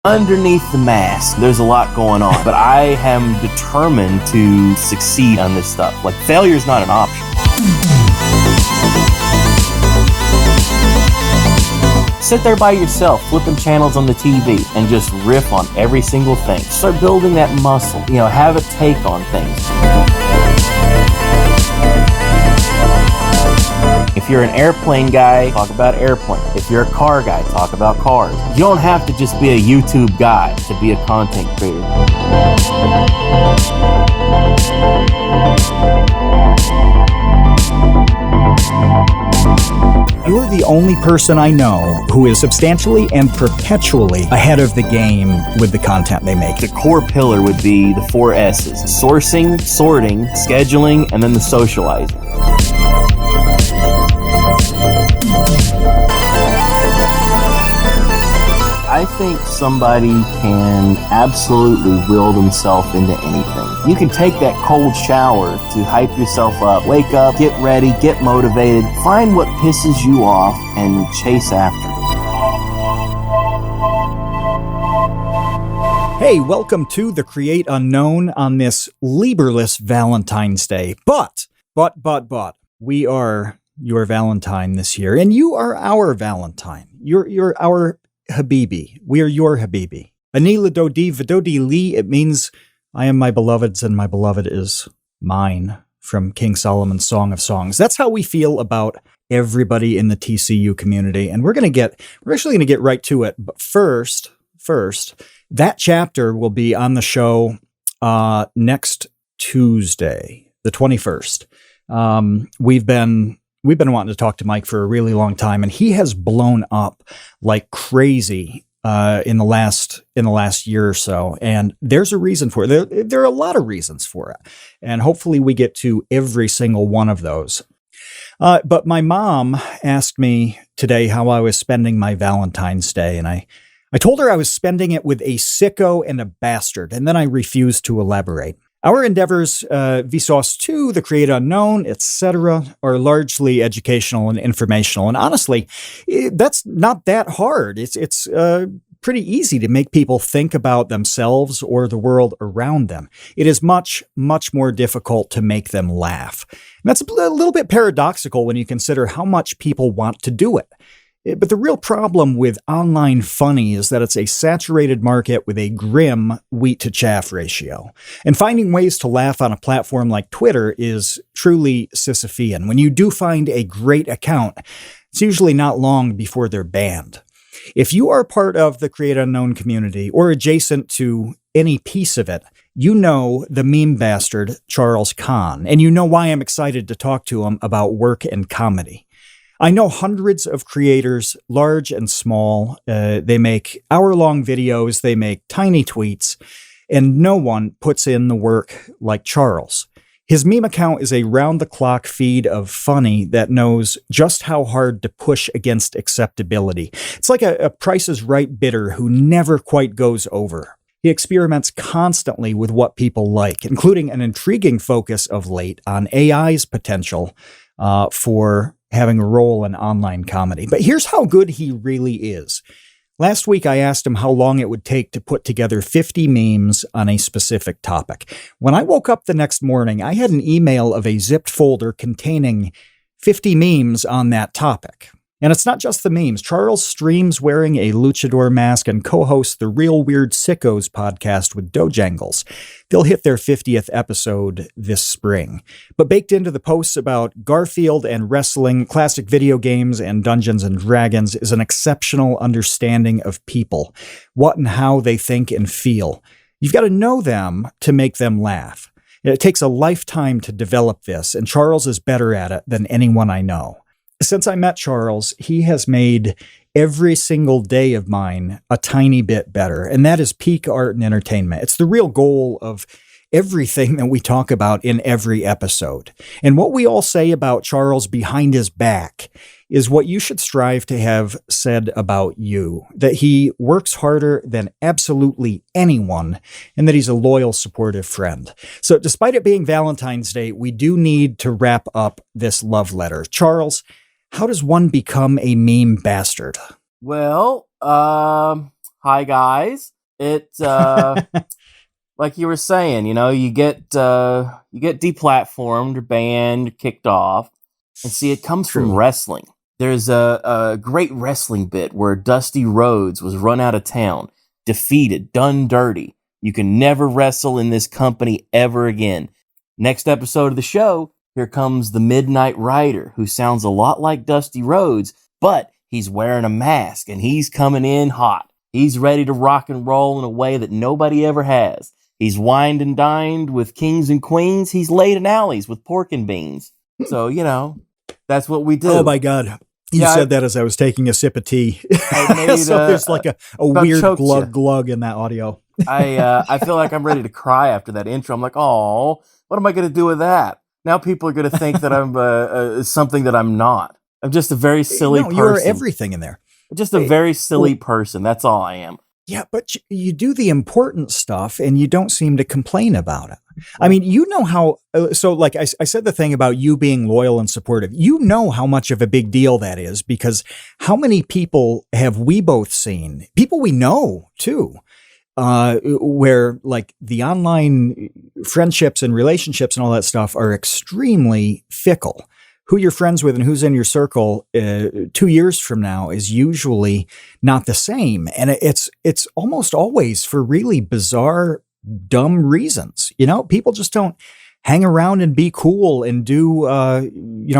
Underneath the mask, there's a lot going on, but I am determined to succeed on this stuff. Like, failure is not an option. Sit there by yourself, flipping channels on the TV, and just riff on every single thing. Start building that muscle. Have a take on things. If you're an airplane guy, talk about airplanes. If you're a car guy, talk about cars. You don't have to just be a YouTube guy to be a content creator. You're the only person I know who is substantially and perpetually ahead of the game with the content they make. The core pillar would be the 4 S's: sourcing, sorting, scheduling, and then the socializing. I think somebody can absolutely will themselves into anything. You can take that cold shower to hype yourself up, wake up, get ready, get motivated, find what pisses you off, and chase after it. Hey, welcome to the Create Unknown on this Lieberless Valentine's Day. But, we are your Valentine this year, and you are our Valentine. You're our Habibi. We are your Habibi. Anila Dodi Vidodi Li. It means I am my beloved's and my beloved is mine, from King Solomon's Song of Songs. That's how we feel about everybody in the TCU community. And we're actually going to get right to it. But first, that chapter will be on the show next Tuesday, the 21st. We've been wanting to talk to Mike for a really long time, and he has blown up like crazy in the last year or so. And there's a reason for it. There are a lot of reasons for it, and hopefully we get to every single one of those. But my mom asked me today how I was spending my Valentine's Day, and I told her I was spending it with a sicko and a bastard, and then I refused to elaborate. Our endeavors, Vsauce 2, The Create Unknown, etc., are largely educational and informational. And honestly, that's not that hard. It's pretty easy to make people think about themselves or the world around them. It is much, much more difficult to make them laugh. And that's a little bit paradoxical when you consider how much people want to do it. But the real problem with online funny is that it's a saturated market with a grim wheat-to-chaff ratio. And finding ways to laugh on a platform like Twitter is truly Sisyphean. When you do find a great account, it's usually not long before they're banned. If you are part of the Create Unknown community or adjacent to any piece of it, you know the meme bastard Charles Kahn, and you know why I'm excited to talk to him about work and comedy. I know hundreds of creators, large and small. They make hour-long videos, they make tiny tweets, and no one puts in the work like Charles. His meme account is a round-the-clock feed of funny that knows just how hard to push against acceptability. It's like a Price is Right bidder who never quite goes over. He experiments constantly with what people like, including an intriguing focus of late on AI's potential for having a role in online comedy. But here's how good he really is. Last week, I asked him how long it would take to put together 50 memes on a specific topic. When I woke up the next morning, I had an email of a zipped folder containing 50 memes on that topic. And it's not just the memes. Charles streams wearing a luchador mask and co-hosts the Real Weird Sickos podcast with Dojangles. They'll hit their 50th episode this spring. But baked into the posts about Garfield and wrestling, classic video games, and Dungeons and Dragons is an exceptional understanding of people, what and how they think and feel. You've got to know them to make them laugh. It takes a lifetime to develop this, and Charles is better at it than anyone I know. Since I met Charles, he has made every single day of mine a tiny bit better, and that is peak art and entertainment. It's the real goal of everything that we talk about in every episode. And what we all say about Charles behind his back is what you should strive to have said about you, that he works harder than absolutely anyone, and that he's a loyal, supportive friend. So despite it being Valentine's Day, we do need to wrap up this love letter. Charles, how does one become a meme bastard? Well, hi guys. It like you were saying, you get deplatformed, banned, kicked off, and see, it comes from True. wrestling. There's a great wrestling bit where Dusty Rhodes was run out of town, defeated, done dirty. You can never wrestle in this company ever again. Next episode of the show, here comes the Midnight Rider, who sounds a lot like Dusty Rhodes, but he's wearing a mask and he's coming in hot. He's ready to rock and roll in a way that nobody ever has. He's wined and dined with kings and queens. He's laid in alleys with pork and beans. So, that's what we do. Oh my God. You said that as I was taking a sip of tea. So there's like a weird glug in that audio. I feel like I'm ready to cry after that intro. I'm like, oh, what am I going to do with that? Now people are going to think that I'm something that I'm not. I'm just a very silly person. You are everything in there. Just a very silly person. That's all I am. Yeah, but you do the important stuff and you don't seem to complain about it. I mean, you know how, so like I said the thing about you being loyal and supportive, you know how much of a big deal that is, because how many people have we both seen, people we know too, where like the online friendships and relationships and all that stuff are extremely fickle. Who you're friends with and who's in your circle 2 years from now is usually not the same. And it's almost always for really bizarre, dumb reasons. People just don't hang around and be cool and do,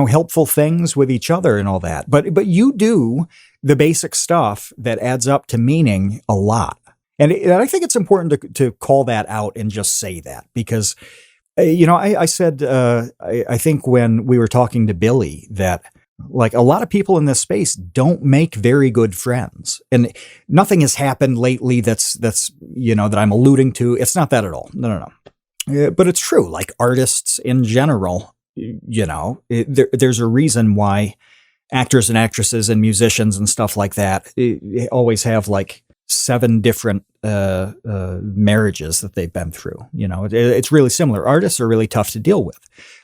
helpful things with each other and all that. But you do the basic stuff that adds up to meaning a lot. And I think it's important to call that out and just say that, because I said, I think when we were talking to Billy that like a lot of people in this space don't make very good friends, and nothing has happened lately that's that I'm alluding to. It's not that at all. No. But it's true. Like artists in general, there's a reason why actors and actresses and musicians and stuff like that always have like 7 different marriages that they've been through. It's really similar. Artists are really tough to deal with.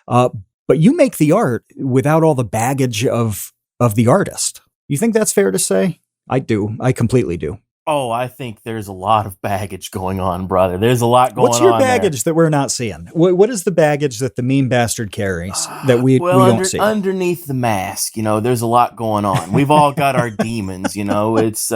But you make the art without all the baggage of the artist. You think that's fair to say? I do. I completely do. Oh, I think there's a lot of baggage going on, brother. There's a lot going on. What's your baggage that we're not seeing? What is the baggage that the mean bastard carries that we don't see? Underneath the mask, there's a lot going on. We've all got our demons, It's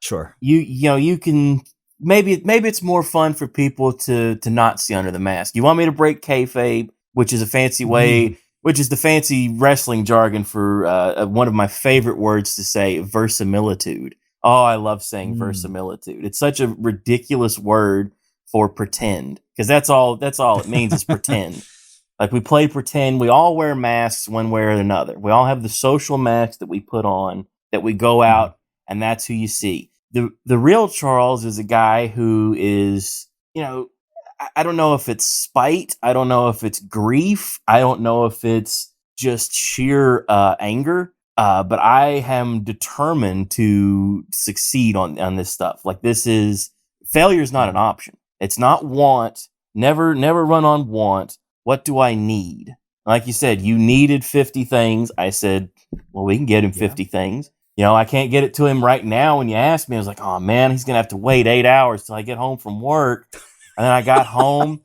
sure. You can maybe it's more fun for people to not see under the mask. You want me to break kayfabe, which is a fancy way, which is the fancy wrestling jargon for one of my favorite words to say, verisimilitude. Oh, I love saying verisimilitude. It's such a ridiculous word for pretend, because that's all it means is pretend. Like we play pretend. We all wear masks one way or another. We all have the social mask that we put on, that we go out, and that's who you see. The real Charles is a guy who is, I don't know if it's spite. I don't know if it's grief. I don't know if it's just sheer anger. But I am determined to succeed on this stuff. Like failure is not an option. It's not want. Never run on want. What do I need? Like you said, you needed 50 things. I said, well, we can get him 50 things. I can't get it to him right now. When you asked me, I was like, oh man, he's going to have to wait 8 hours till I get home from work. And then I got home,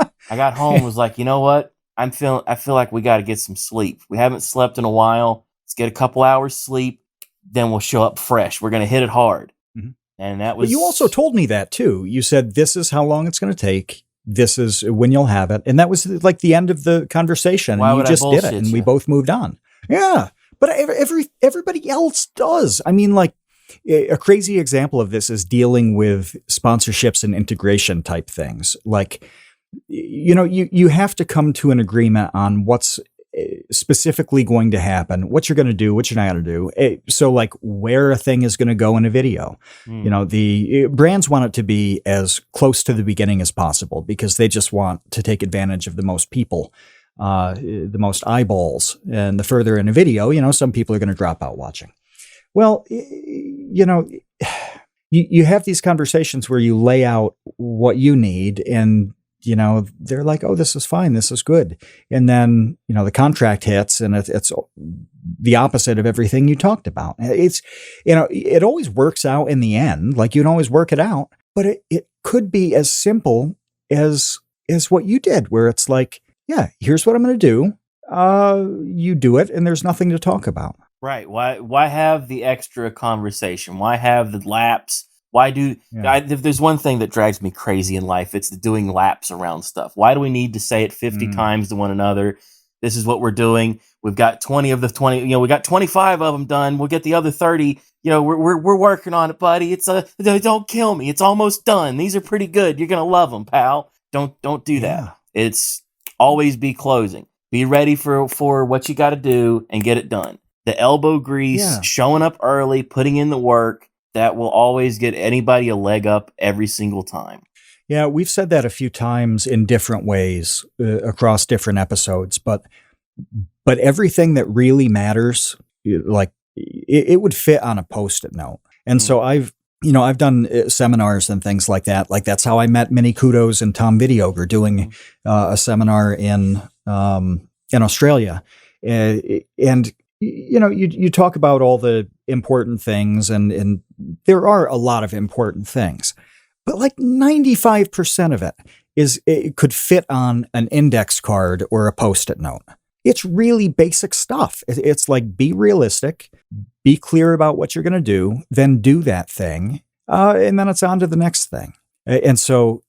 was like, you know what? I feel like we got to get some sleep. We haven't slept in a while. Let's get a couple hours sleep. Then we'll show up fresh. We're going to hit it hard. Mm-hmm. And that was. But you also told me that too. You said, this is how long it's going to take. This is when you'll have it. And that was like the end of the conversation. Why and would you just I did it. And we both moved on. Yeah. But everybody else does. I mean, like a crazy example of this is dealing with sponsorships and integration type things. Like, you have to come to an agreement on what's specifically going to happen, what you're going to do, what you're not going to do. So like where a thing is going to go in a video, the brands want it to be as close to the beginning as possible because they just want to take advantage of the most people. The most eyeballs, and the further in a video, some people are going to drop out watching. Well, you have these conversations where you lay out what you need, and they're like, oh, this is fine. This is good. And then, the contract hits and it's the opposite of everything you talked about. It's, it always works out in the end. Like you can always work it out, but it could be as simple as what you did, where it's like, yeah, here's what I'm going to do. You do it and there's nothing to talk about. Right. Why have the extra conversation? Why have the laps? Why do if there's one thing that drives me crazy in life, it's the doing laps around stuff. Why do we need to say it 50 times to one another? This is what we're doing. We've got 20 of the 20, we got 25 of them done. We'll get the other 30. We're working on it, buddy. Don't kill me. It's almost done. These are pretty good. You're going to love them, pal. Don't do that. It's always be closing. Be ready for what you got to do and get it done. The elbow grease, showing up early, putting in the work, that will always get anybody a leg up every single time. Yeah, we've said that a few times in different ways across different episodes, but everything that really matters, like it would fit on a Post-it note. And so I've done seminars and things like that. Like that's how I met Mini Kudos and Tom Videoger doing a seminar in Australia. And you talk about all the important things and there are a lot of important things, but like 95% of it could fit on an index card or a Post-it note. It's really basic stuff. It's like, be realistic, be clear about what you're going to do, then do that thing. And then it's on to the next thing. And so,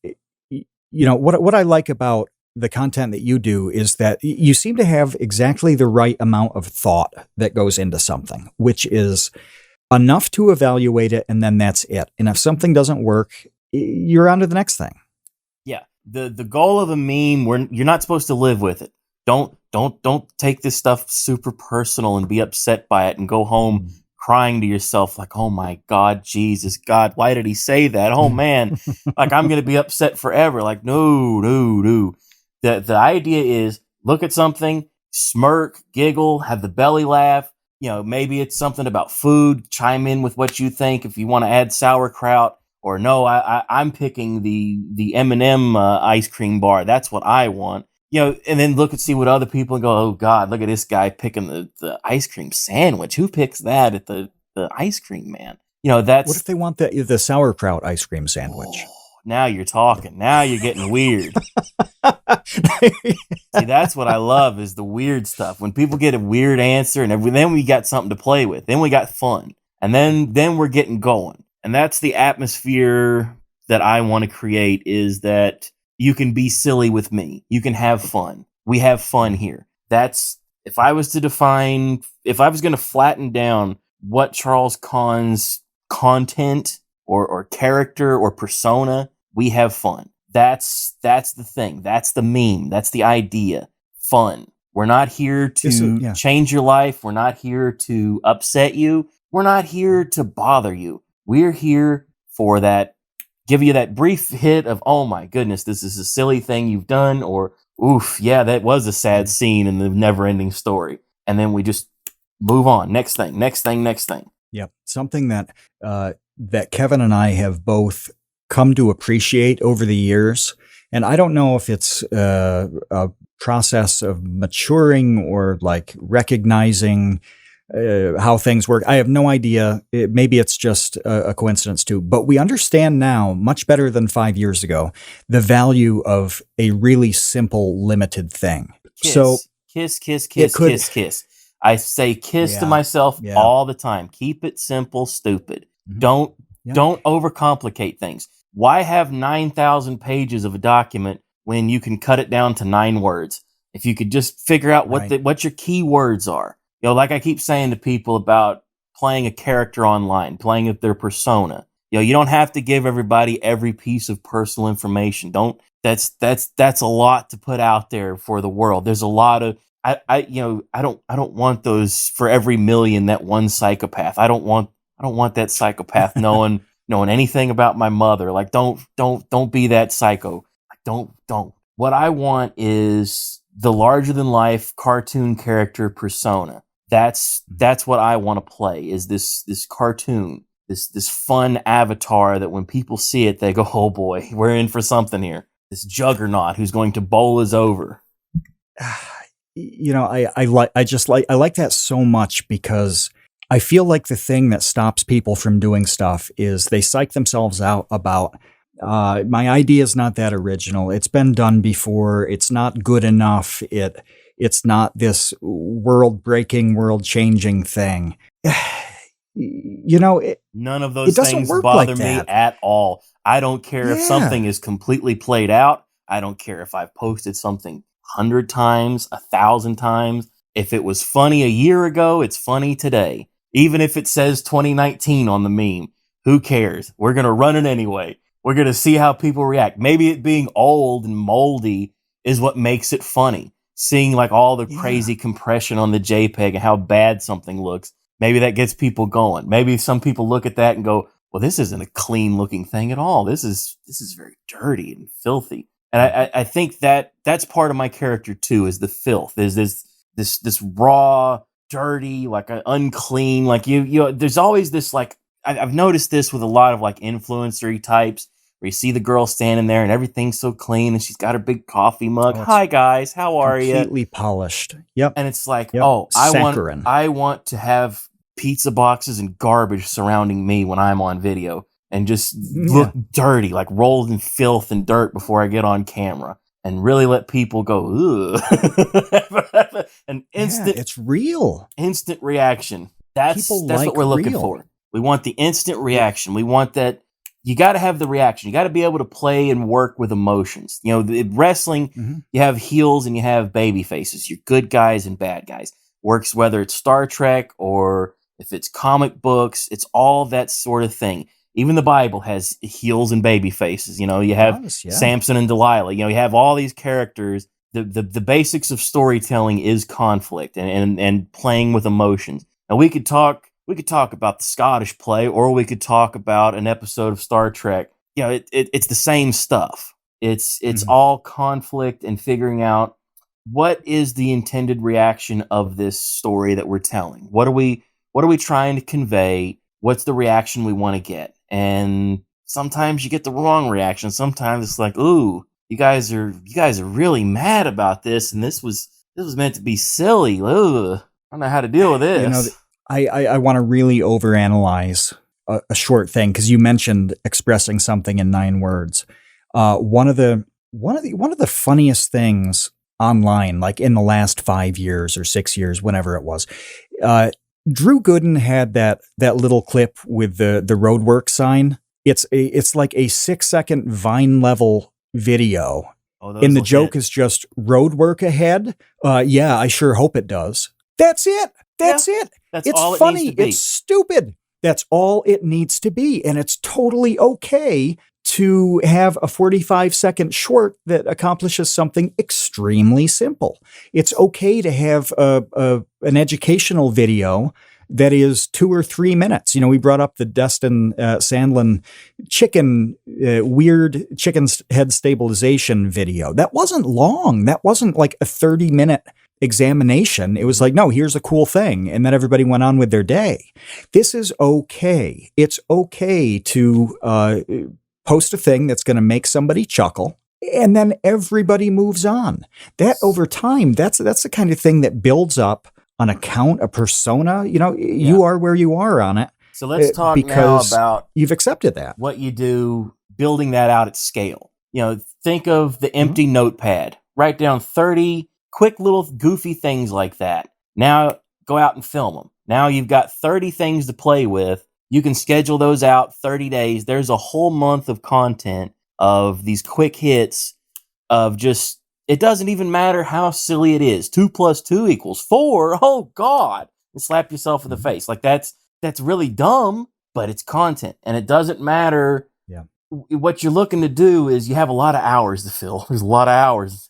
what I like about the content that you do is that you seem to have exactly the right amount of thought that goes into something, which is enough to evaluate it. And then that's it. And if something doesn't work, you're on to the next thing. Yeah. The goal of a meme, you're not supposed to live with it. Don't take this stuff super personal and be upset by it and go home crying to yourself like, oh my God, Jesus, God, why did he say that? Oh man, like I'm going to be upset forever. Like, no. The idea is look at something, smirk, giggle, have the belly laugh. Maybe it's something about food. Chime in with what you think. If you want to add sauerkraut, or no, I'm picking the M&M ice cream bar. That's what I want. And then look and see what other people go, oh God, look at this guy picking the ice cream sandwich. Who picks that at the ice cream man? That's what if they want the sauerkraut ice cream sandwich? Oh, now you're talking. Now you're getting weird. See, that's what I love is the weird stuff. When people get a weird answer and then we got something to play with. Then we got fun. And then we're getting going. And that's the atmosphere that I want to create, is that you can be silly with me. You can have fun. We have fun here. That's, if I was going to flatten down what Charles Kahn's content or character or persona, we have fun. That's the thing. That's the meme. That's the idea. Fun. We're not here to change your life. We're not here to upset you. We're not here to bother you. We're here for that, give you that brief hit of, oh my goodness, this is a silly thing you've done, or oof, yeah, that was a sad scene in the never-ending story. And then we just move on. Next thing. Yep. Something that Kevin and I have both come to appreciate over the years. And I don't know if it's a process of maturing or like recognizing how things work. I have no idea. Maybe it's just a coincidence too, but we understand now much better than 5 years ago, the value of a really simple, limited thing. Kiss. I say kiss to myself all the time. Keep it simple, stupid. Don't overcomplicate things. Why have 9,000 pages of a document when you can cut it down to 9 words? If you could just figure out what your key words are. Like I keep saying to people about playing a character online, playing with their persona. You don't have to give everybody every piece of personal information. That's a lot to put out there for the world. There's a lot of I don't want those for every million, that one psychopath. I don't want that psychopath knowing anything about my mother. Like don't be that psycho. Don't. What I want is the larger than life cartoon character persona. That's what I want to play, is this cartoon, this fun avatar that when people see it, they go, oh boy, we're in for something here. juggernaut who's going to bowl us over. I like that so much because I feel like the thing that stops people from doing stuff is they psych themselves out about my idea is not that original. It's been done before. It's not good enough. It's not this world-breaking, world-changing thing. None of those things bother me at all. I don't care if something is completely played out. I don't care if I've posted something 100 times, 1,000 times. If it was funny a year ago, it's funny today. Even if it says 2019 on the meme, who cares? We're going to run it anyway. We're going to see how people react. Maybe it being old and moldy is what makes it funny. Seeing like all the crazy compression on the JPEG and how bad something looks. Maybe that gets people going. Maybe some people look at that and go, well, this isn't a clean looking thing at all. This is very dirty and filthy. And I think that's part of my character too, is the filth. Is this raw, dirty, like unclean, like you there's always this, like, I've noticed this with a lot of like influencer types where you see the girl standing there and everything's so clean and she's got her big coffee mug. Hi guys, how are you? Completely polished. Yep. And it's like, I want to have pizza boxes and garbage surrounding me when I'm on video and just look dirty, like rolled in filth and dirt before I get on camera, and really let people go, ugh. An instant, it's real. Instant reaction. That's what we're looking for. We want the instant reaction. We want that. You got to have the reaction. You got to be able to play and work with emotions. Wrestling, you have heels and you have baby faces. You're good guys and bad guys. Works whether it's Star Trek or if it's comic books. It's all that sort of thing. Even the Bible has heels and baby faces. You have Samson and Delilah. You have all these characters. The basics of storytelling is conflict and playing with emotions. Now we could talk about the Scottish play, or we could talk about an episode of Star Trek. It's the same stuff. It's all conflict and figuring out what is the intended reaction of this story that we're telling. What are we trying to convey? What's the reaction we want to get? And sometimes you get the wrong reaction. Sometimes it's like, ooh, you guys are really mad about this, and this was meant to be silly. Ooh, I don't know how to deal with this. I want to really overanalyze a short thing, because you mentioned expressing something in 9 words. One of the funniest things online, like in the last 5 years or 6 years, whenever it was, Drew Gooden had that little clip with the roadwork sign. It's like a 6-second Vine level video, and the joke is just roadwork ahead. Yeah, I sure hope it does. That's it. That's it. It's all funny. It's stupid. That's all it needs to be. And it's totally okay to have a 45-second short that accomplishes something extremely simple. It's okay to have an educational video that is 2 or 3 minutes. We brought up the Destin Sandlin weird chicken head stabilization video. That wasn't long. That wasn't like a 30-minute examination. It was like, no, here's a cool thing. And then everybody went on with their day. This is okay. It's okay to post a thing that's going to make somebody chuckle, and then everybody moves on. That over time, that's the kind of thing that builds up an account, a persona. You are where you are on it. So let's talk now about you've accepted that. What you do, building that out at scale. Think of the empty notepad. Write down 30 quick little goofy things like that. Now go out and film them. Now you've got 30 things to play with. You can schedule those out 30 days. There's a whole month of content of these quick hits of just, it doesn't even matter how silly it is. 2 + 2 = 4. Oh God. And slap yourself in the face. Like that's really dumb, but it's content. And it doesn't matter. Yeah. What you're looking to do is you have a lot of hours to fill. There's a lot of hours.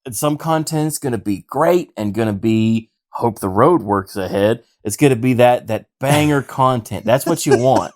And some content's going to be great and going to be, hope the road works ahead. It's going to be that banger content. That's what you want.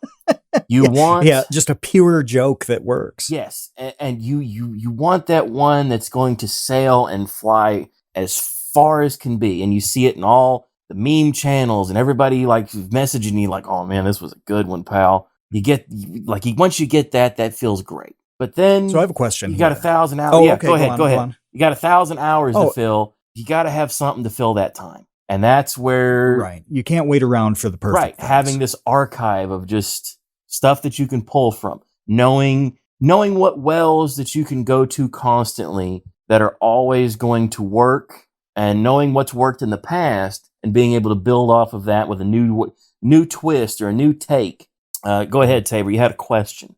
You want just a pure joke that works. Yes, and you want that one that's going to sail and fly as far as can be. And you see it in all the meme channels and everybody like messaging you like, "Oh man, this was a good one, pal." You get once you get that feels great. But then So I have a question. You got 1,000 hours. Oh, yeah, okay, go ahead. go on. You got 1,000 hours to fill. You got to have something to fill that time. And that's where... Right. You can't wait around for the perfect things. Having this archive of just stuff that you can pull from. Knowing what wells that you can go to constantly that are always going to work, and knowing what's worked in the past and being able to build off of that with a new twist or a new take. Go ahead, Tabor. You had a question.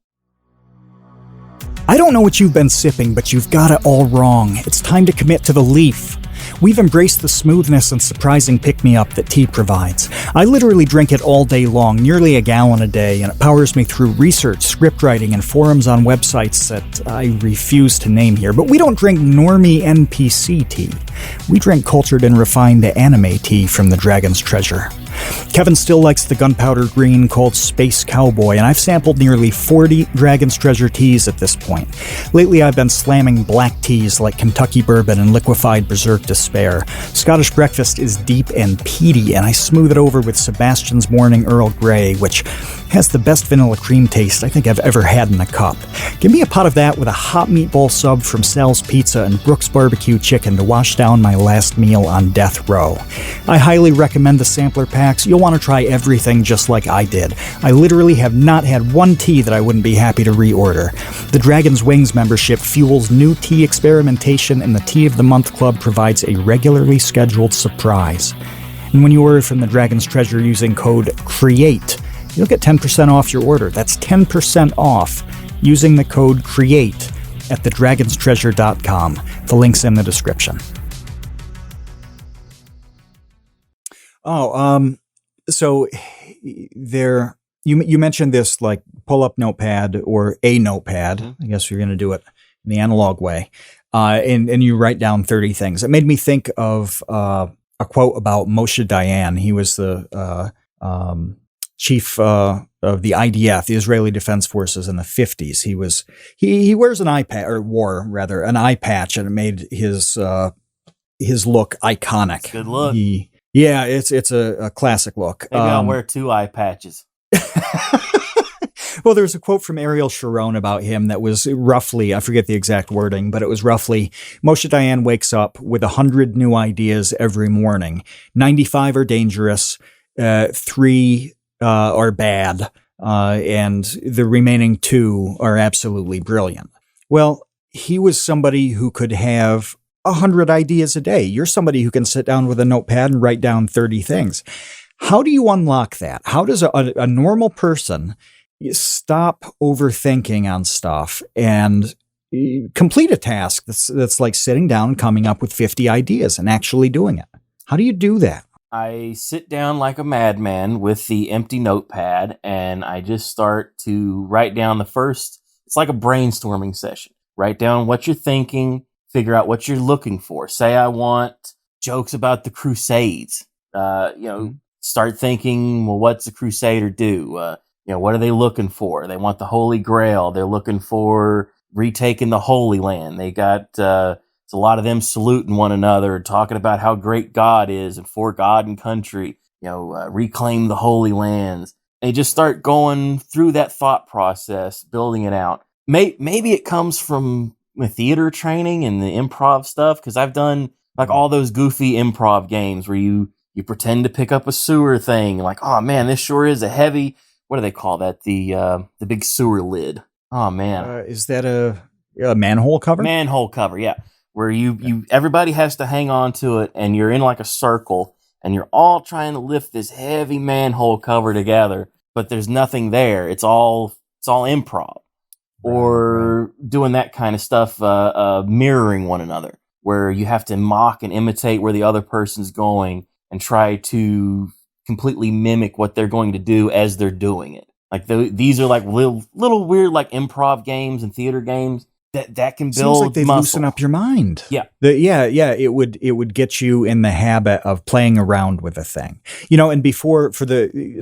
I don't know what you've been sipping, but you've got it all wrong. It's time to commit to the leaf. We've embraced the smoothness and surprising pick-me-up that tea provides. I literally drink it all day long, nearly a gallon a day, and it powers me through research, script writing, and forums on websites that I refuse to name here. But we don't drink normie NPC tea. We drink cultured and refined anime tea from the Dragon's Treasure. Kevin still likes the gunpowder green called Space Cowboy, and I've sampled nearly 40 Dragon's Treasure teas at this point. Lately, I've been slamming black teas like Kentucky Bourbon and liquefied Berserk Despair. Scottish Breakfast is deep and peaty, and I smooth it over with Sebastian's Morning Earl Grey, which has the best vanilla cream taste I think I've ever had in a cup. Give me a pot of that with a hot meatball sub from Sal's Pizza and Brooks Barbecue Chicken to wash down my last meal on death row. I highly recommend the sampler packs. You'll want to try everything just like I did. I literally have not had one tea that I wouldn't be happy to reorder. The Dragon's Wings membership fuels new tea experimentation, and the Tea of the Month Club provides a regularly scheduled surprise. And when you order from the Dragon's Treasure using code CREATE, you'll get 10% off your order. That's 10% off using the code CREATE at thedragonstreasure.com. The link's in the description. So there, you mentioned this like pull up notepad or a notepad. I guess you're going to do it in the analog way. And you write down 30 things. It made me think of a quote about Moshe Dayan. He was the chief of the IDF, the Israeli Defense Forces, in the 50s. He wears an eye patch, or wore rather an eye patch, and it made his look iconic. Good look. Yeah, it's a classic look. Maybe I'll wear 2 eye patches. Well, there's a quote from Ariel Sharon about him that was roughly, I forget the exact wording, but it was roughly, Moshe Dayan wakes up with 100 new ideas every morning. 95 are dangerous, 3 are bad, and the remaining 2 are absolutely brilliant. Well, he was somebody who could have 100 ideas a day. You're somebody who can sit down with a notepad and write down 30 things. How do you unlock that? How does a normal person stop overthinking on stuff and complete a task that's like sitting down, coming up with 50 ideas and actually doing it? How do you do that? I sit down like a madman with the empty notepad, and I just start to write down it's like a brainstorming session. Write down what you're thinking, figure out what you're looking for. Say I want jokes about the Crusades. Start thinking, well, what's a Crusader do? What are they looking for? They want the Holy Grail. They're looking for retaking the Holy Land. They got it's a lot of them saluting one another, talking about how great God is and for God and country. Reclaim the Holy Lands. And just start going through that thought process, building it out. Maybe it comes from my theater training and the improv stuff, because I've done like all those goofy improv games where you pretend to pick up a sewer thing, like, oh man, this sure is a heavy, what do they call that? The big sewer lid. Oh man. Is that a manhole cover? Manhole cover, yeah. Where everybody has to hang on to it, and you're in like a circle, and you're all trying to lift this heavy manhole cover together, but there's nothing there. It's all improv. Or doing that kind of stuff, mirroring one another, where you have to mock and imitate where the other person's going and try to completely mimic what they're going to do as they're doing it. Like these are like little weird like improv games and theater games that can build Seems like they muscle. loosen up your mind. Yeah. It would get you in the habit of playing around with a thing. And before,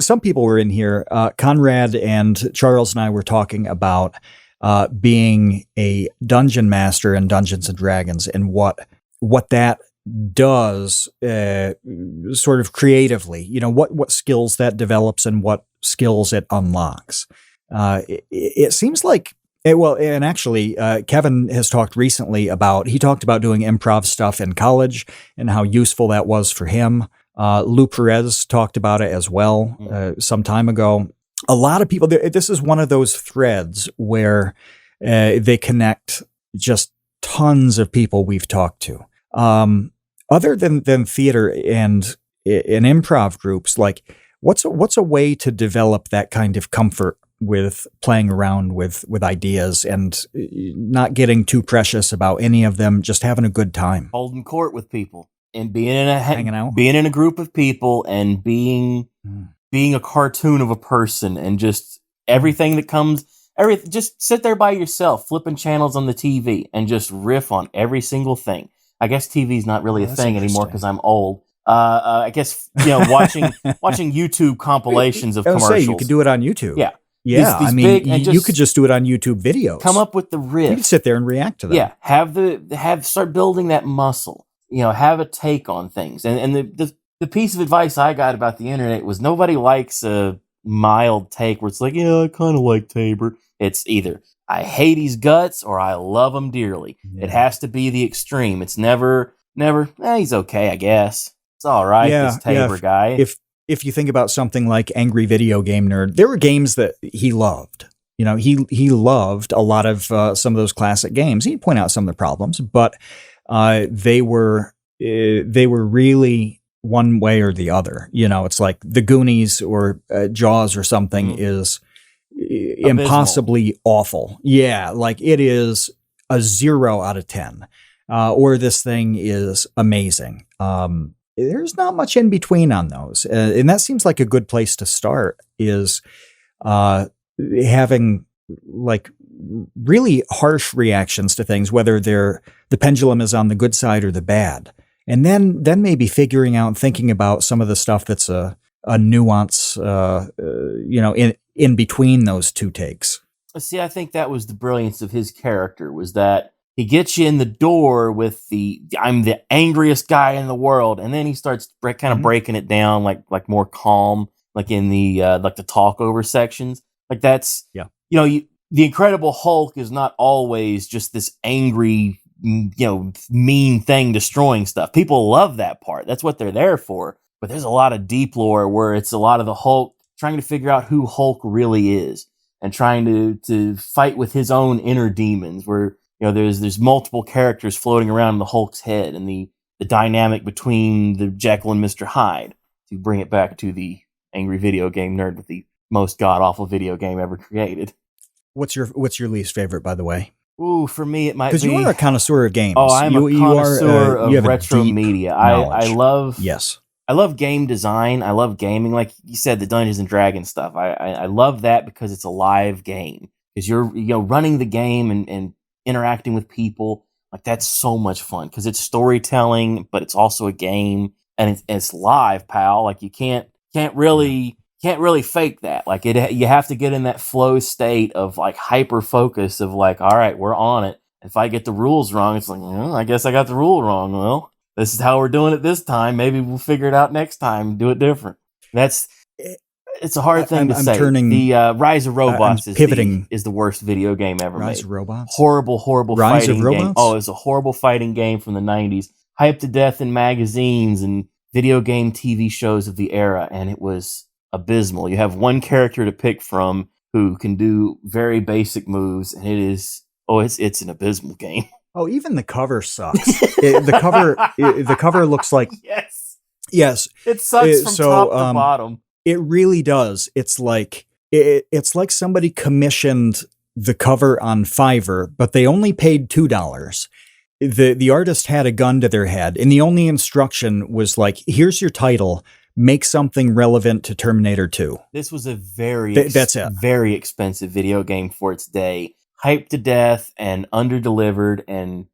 some people were in here, Conrad and Charles and I were talking about being a dungeon master in Dungeons and Dragons, and what that does sort of creatively, what skills that develops and what skills it unlocks. It seems like And actually, Kevin has talked recently he talked about doing improv stuff in college and how useful that was for him. Lou Perez talked about it as well some time ago. A lot of people, this is one of those threads where they connect just tons of people we've talked to. Other than theater and improv groups, like what's a way to develop that kind of comfort with playing around with ideas and not getting too precious about any of them, just having a good time, holding court with people, and hanging out, being in a group of people, and being a cartoon of a person, and just everything that comes. Just sit there by yourself, flipping channels on the TV, and just riff on every single thing. I guess TV's not really a thing anymore because I'm old. I guess watching YouTube compilations of commercials. You could do it on YouTube. Yeah. Yeah, you could just do it on YouTube videos. Come up with the riff. You could sit there and react to them. Yeah, start building that muscle. Have a take on things. And the piece of advice I got about the internet was nobody likes a mild take where it's like, yeah, I kind of like Tabor. It's either I hate his guts or I love him dearly. Yeah. It has to be the extreme. It's never. He's okay, I guess. It's all right. This Tabor guy. If you think about something like Angry Video Game Nerd, there were games that he loved. He loved a lot of some of those classic games. He'd point out some of the problems, but they were really one way or the other. It's like The Goonies or Jaws or something is impossibly awful. Yeah, like it is a 0 out of 10. Or this thing is amazing. There's not much in between on those. And that seems like a good place to start is having like really harsh reactions to things, whether the pendulum is on the good side or the bad. And then maybe figuring out and thinking about some of the stuff that's a nuance, in between those two takes. See, I think that was the brilliance of his character, was that he gets you in the door with I'm the angriest guy in the world, and then he starts kind of breaking it down, like more calm, like in the like the talk over sections. Like that's the Incredible Hulk is not always just this angry, mean thing destroying stuff. People love that part. That's what they're there for. But there's a lot of deep lore where it's a lot of the Hulk trying to figure out who Hulk really is and trying to fight with his own inner demons, where there's multiple characters floating around in the Hulk's head, and the dynamic between the Jekyll and Mr. Hyde, to bring it back to the Angry Video Game Nerd with the most god-awful video game ever created. What's your least favorite, by the way? Ooh, for me it might be... Because you are a connoisseur of games. Oh, I'm a connoisseur of retro media. I love... Yes. I love game design. I love gaming. Like you said, the Dungeons and Dragons stuff. I love that because it's a live game. Because you're running the game and interacting with people. Like that's so much fun because it's storytelling, but it's also a game, and it's live, pal. Like you can't really fake that. Like you have to get in that flow state of like hyper focus of like, all right, we're on it. If I get the rules wrong, it's like, I guess I got the rule wrong. Well, this is how we're doing it this time. Maybe we'll figure it out next time. Do it different. It's a hard thing to say. The Rise of Robots is the worst video game ever made. Rise of Robots? Horrible Rise fighting of Robots? game. Oh, it's a horrible fighting game from the 90s. Hyped to death in magazines and video game TV shows of the era, and it was abysmal. You have one character to pick from who can do very basic moves, and it's an abysmal game. Oh, even the cover sucks. The cover looks like... Yes. It sucks from top to bottom. It really does. It's like somebody commissioned the cover on Fiverr, but they only paid $2. The artist had a gun to their head, and the only instruction was like, here's your title, make something relevant to Terminator 2. This was a very expensive video game for its day. Hyped to death and underdelivered, and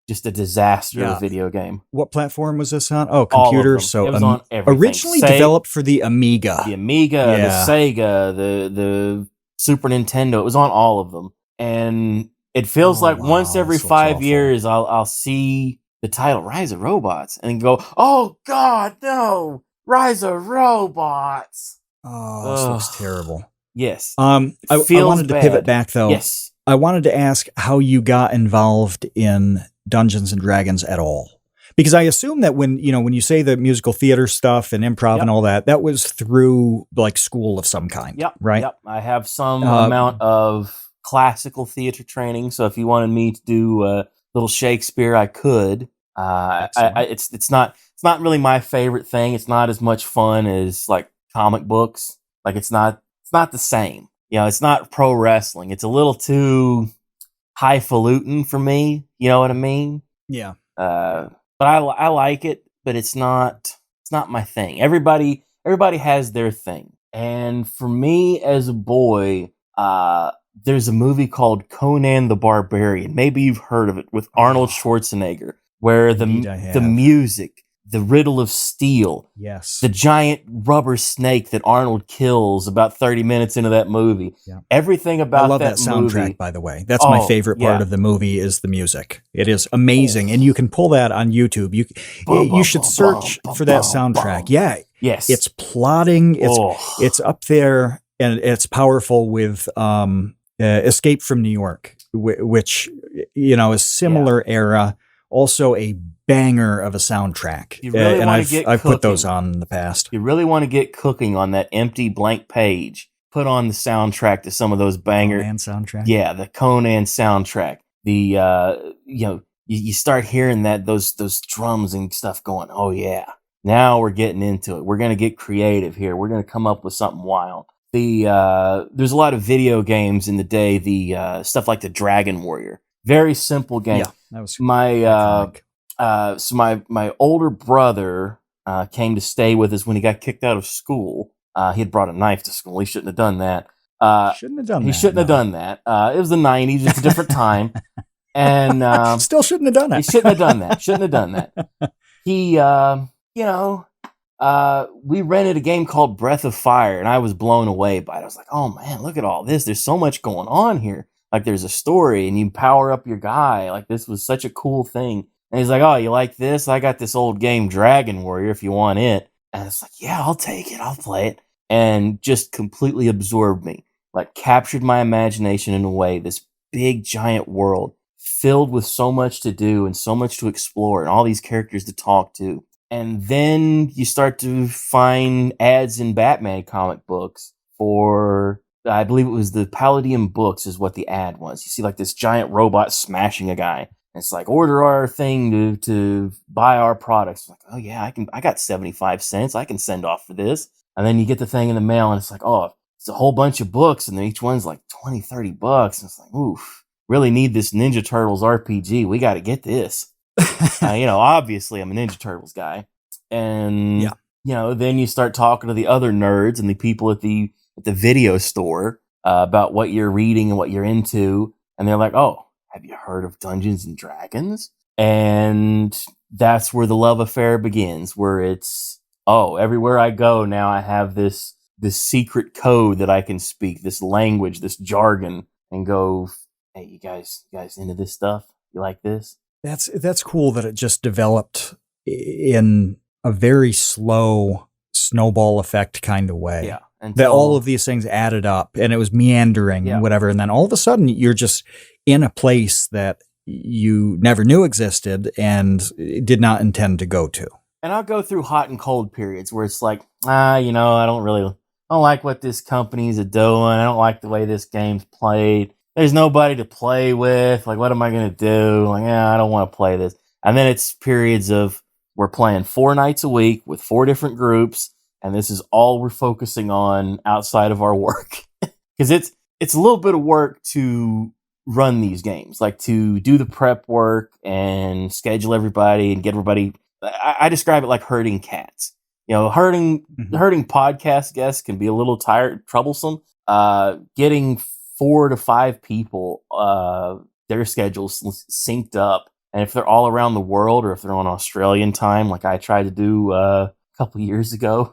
just a disaster of a video game. What platform was this on? Oh, computer. So it was on everything. Originally developed for the Amiga. The Sega, the Super Nintendo. It was on all of them. And it feels like once every 5 years, I'll see the title Rise of Robots and go, oh God, no! Rise of Robots! Oh, this looks terrible. Yes. I Feels wanted to pivot bad. back though. Yes. I wanted to ask how you got involved in Dungeons and Dragons at all. Because I assume that when you say the musical theater stuff and improv and all that, that was through like school of some kind, right? Yep. I have some amount of classical theater training, so if you wanted me to do a little Shakespeare, I could. It's not really my favorite thing. It's not as much fun as like comic books. Like it's not the same. It's not pro wrestling. It's a little too highfalutin for me. You know what I mean? Yeah. But I like it, but it's not my thing. Everybody has their thing. And for me as a boy, there's a movie called Conan the Barbarian. Maybe you've heard of it, with Arnold Schwarzenegger, where the music, the riddle of steel, yes, the giant rubber snake that Arnold kills about 30 minutes into that movie. Yeah. Everything about I love that soundtrack, movie, by the way. That's my favorite part of the movie is the music. It is amazing. And you can pull that on YouTube. You should search for that soundtrack. Yeah. Yes. It's plotting. It's up there, and it's powerful with Escape from New York, which, is similar era. Also a banger of a soundtrack. You really and I've put those on in the past. You really want to get cooking on that empty blank page. Put on the soundtrack to some of those bangers. Conan soundtrack? Yeah, the Conan soundtrack. The you start hearing those drums and stuff going, oh yeah. Now we're getting into it. We're gonna get creative here. We're gonna come up with something wild. There's a lot of video games in the day, the stuff like the Dragon Warrior. Very simple game. Yeah, that was my so my older brother came to stay with us when he got kicked out of school. He had brought a knife to school. He shouldn't have done that. He shouldn't have done that. It was the 90s. It's a different time. And still shouldn't have done it. He shouldn't have done that. Shouldn't have done that. He, we rented a game called Breath of Fire, and I was blown away by it. I was like, oh man, look at all this. There's so much going on here. Like there's a story, and you power up your guy. Like this was such a cool thing. And he's like, oh, you like this? I got this old game, Dragon Warrior, if you want it. And it's like, yeah, I'll take it. I'll play it. And just completely absorbed me. Like captured my imagination in a way. This big, giant world filled with so much to do and so much to explore and all these characters to talk to. And then you start to find ads in Batman comic books for, I believe it was the Palladium Books is what the ad was. You see like this giant robot smashing a guy. It's like, order our thing to buy our products. Like, oh yeah, I got 75 cents. I can send off for this. And then you get the thing in the mail and it's like, oh, it's a whole bunch of books. And then each one's like 20, 30 bucks. And it's like, oof, really need this Ninja Turtles RPG. We got to get this. Obviously I'm a Ninja Turtles guy. And, then you start talking to the other nerds and the people at the video store about what you're reading and what you're into. And they're like, oh, have you heard of Dungeons and Dragons? And that's where the love affair begins, where it's, oh, everywhere I go now I have this secret code that I can speak, this language, this jargon, and go, hey, you guys into this stuff? You like this? That's cool that it just developed in a very slow snowball effect kind of way. Yeah. That all of these things added up and it was meandering and whatever. And then all of a sudden you're just in a place that you never knew existed and did not intend to go to. And I'll go through hot and cold periods where it's like, I don't like what this company's doing. I don't like the way this game's played. There's nobody to play with. Like, what am I going to do? Like, I don't want to play this. And then it's periods of we're playing 4 nights a week with 4 different groups. And this is all we're focusing on outside of our work. Because it's a little bit of work to run these games, like to do the prep work and schedule everybody and get everybody. I describe it like herding cats. Herding podcast guests can be a little troublesome. Getting 4 to 5 people, their schedules synced up. And if they're all around the world or if they're on Australian time, like I tried to do a couple years ago,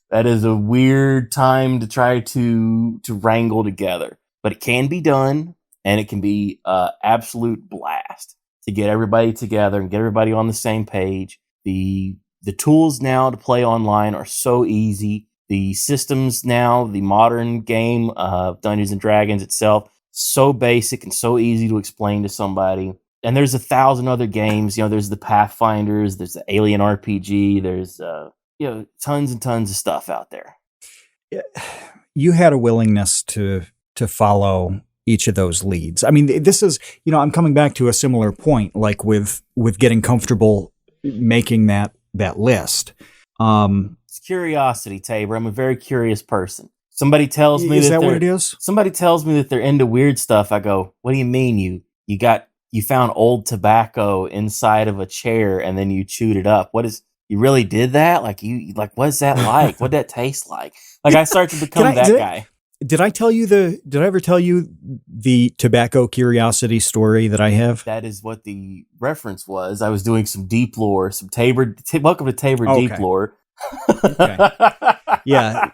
that is a weird time to try to wrangle together. But it can be done, and it can be absolute blast to get everybody together and get everybody on the same page. The tools now to play online are so easy. The systems now, the modern game of Dungeons and Dragons itself, so basic and so easy to explain to somebody. And there's 1,000 other games. There's the Pathfinders, there's the Alien RPG, there's tons and tons of stuff out there. You had a willingness to follow each of those leads. I mean, this is, I'm coming back to a similar point, like with getting comfortable making that list. It's curiosity, Tabor. I'm a very curious person. Somebody tells me is that what it is? Somebody tells me that they're into weird stuff. I go, what do you mean you found old tobacco inside of a chair and then you chewed it up? You really did that? What's that like? What'd that taste like? I start to become that guy. Did I ever tell you the tobacco curiosity story that I have? That is what the reference was. I was doing some deep lore, some Tabor. Welcome to Tabor Deep Lore. Okay. Yeah.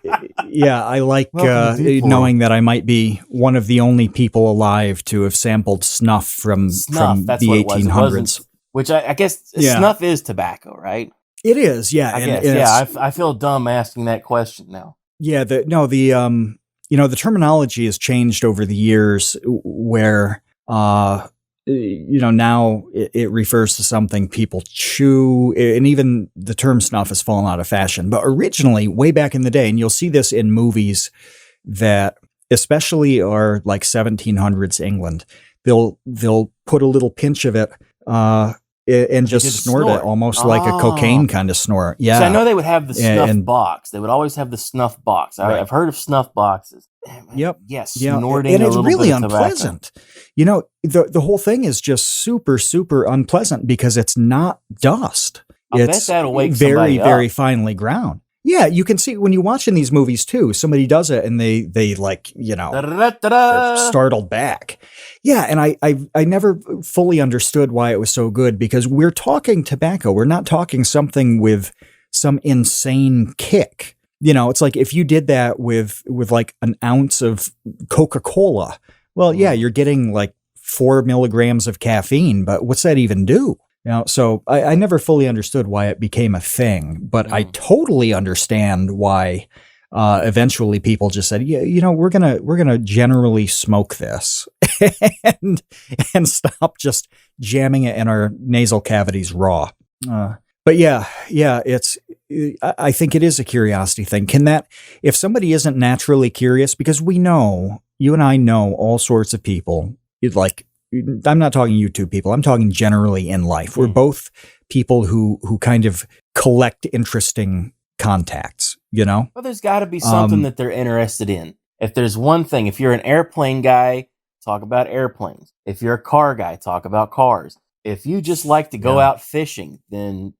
I like knowing that I might be one of the only people alive to have sampled snuff from the 1800s. Which I guess snuff is tobacco, right? It is, yeah. I feel dumb asking that question now. Yeah, the terminology has changed over the years where, now it refers to something people chew, and even the term snuff has fallen out of fashion. But originally, way back in the day, and you'll see this in movies that especially are like 1700s England, they'll put a little pinch of it, and just snort it almost like a cocaine kind of snort. Yeah. So I know they would have the snuff box. They would always have the snuff box. Right. I've heard of snuff boxes. Yep. Yes. Yeah, snorting and it's a little really bit of unpleasant. The whole thing is just super, super unpleasant because it's not dust. I bet that'll wake very, somebody up. very finely ground. Yeah, you can see when you watch in these movies too, somebody does it and they they're startled back. Yeah, and I never fully understood why it was so good because we're talking tobacco. We're not talking something with some insane kick. It's like if you did that with like an ounce of Coca-Cola. Well, yeah, you're getting like 4 milligrams of caffeine, but what's that even do? So I never fully understood why it became a thing, but I totally understand why eventually people just said, we're gonna generally smoke this and stop just jamming it in our nasal cavities raw. But yeah, I think it is a curiosity thing. If somebody isn't naturally curious, because you and I know all sorts of people, I'm not talking YouTube people. I'm talking generally in life. We're both people who kind of collect interesting contacts, Well, there's got to be something that they're interested in. If there's one thing, if you're an airplane guy, talk about airplanes. If you're a car guy, talk about cars. If you just like to go out fishing, then,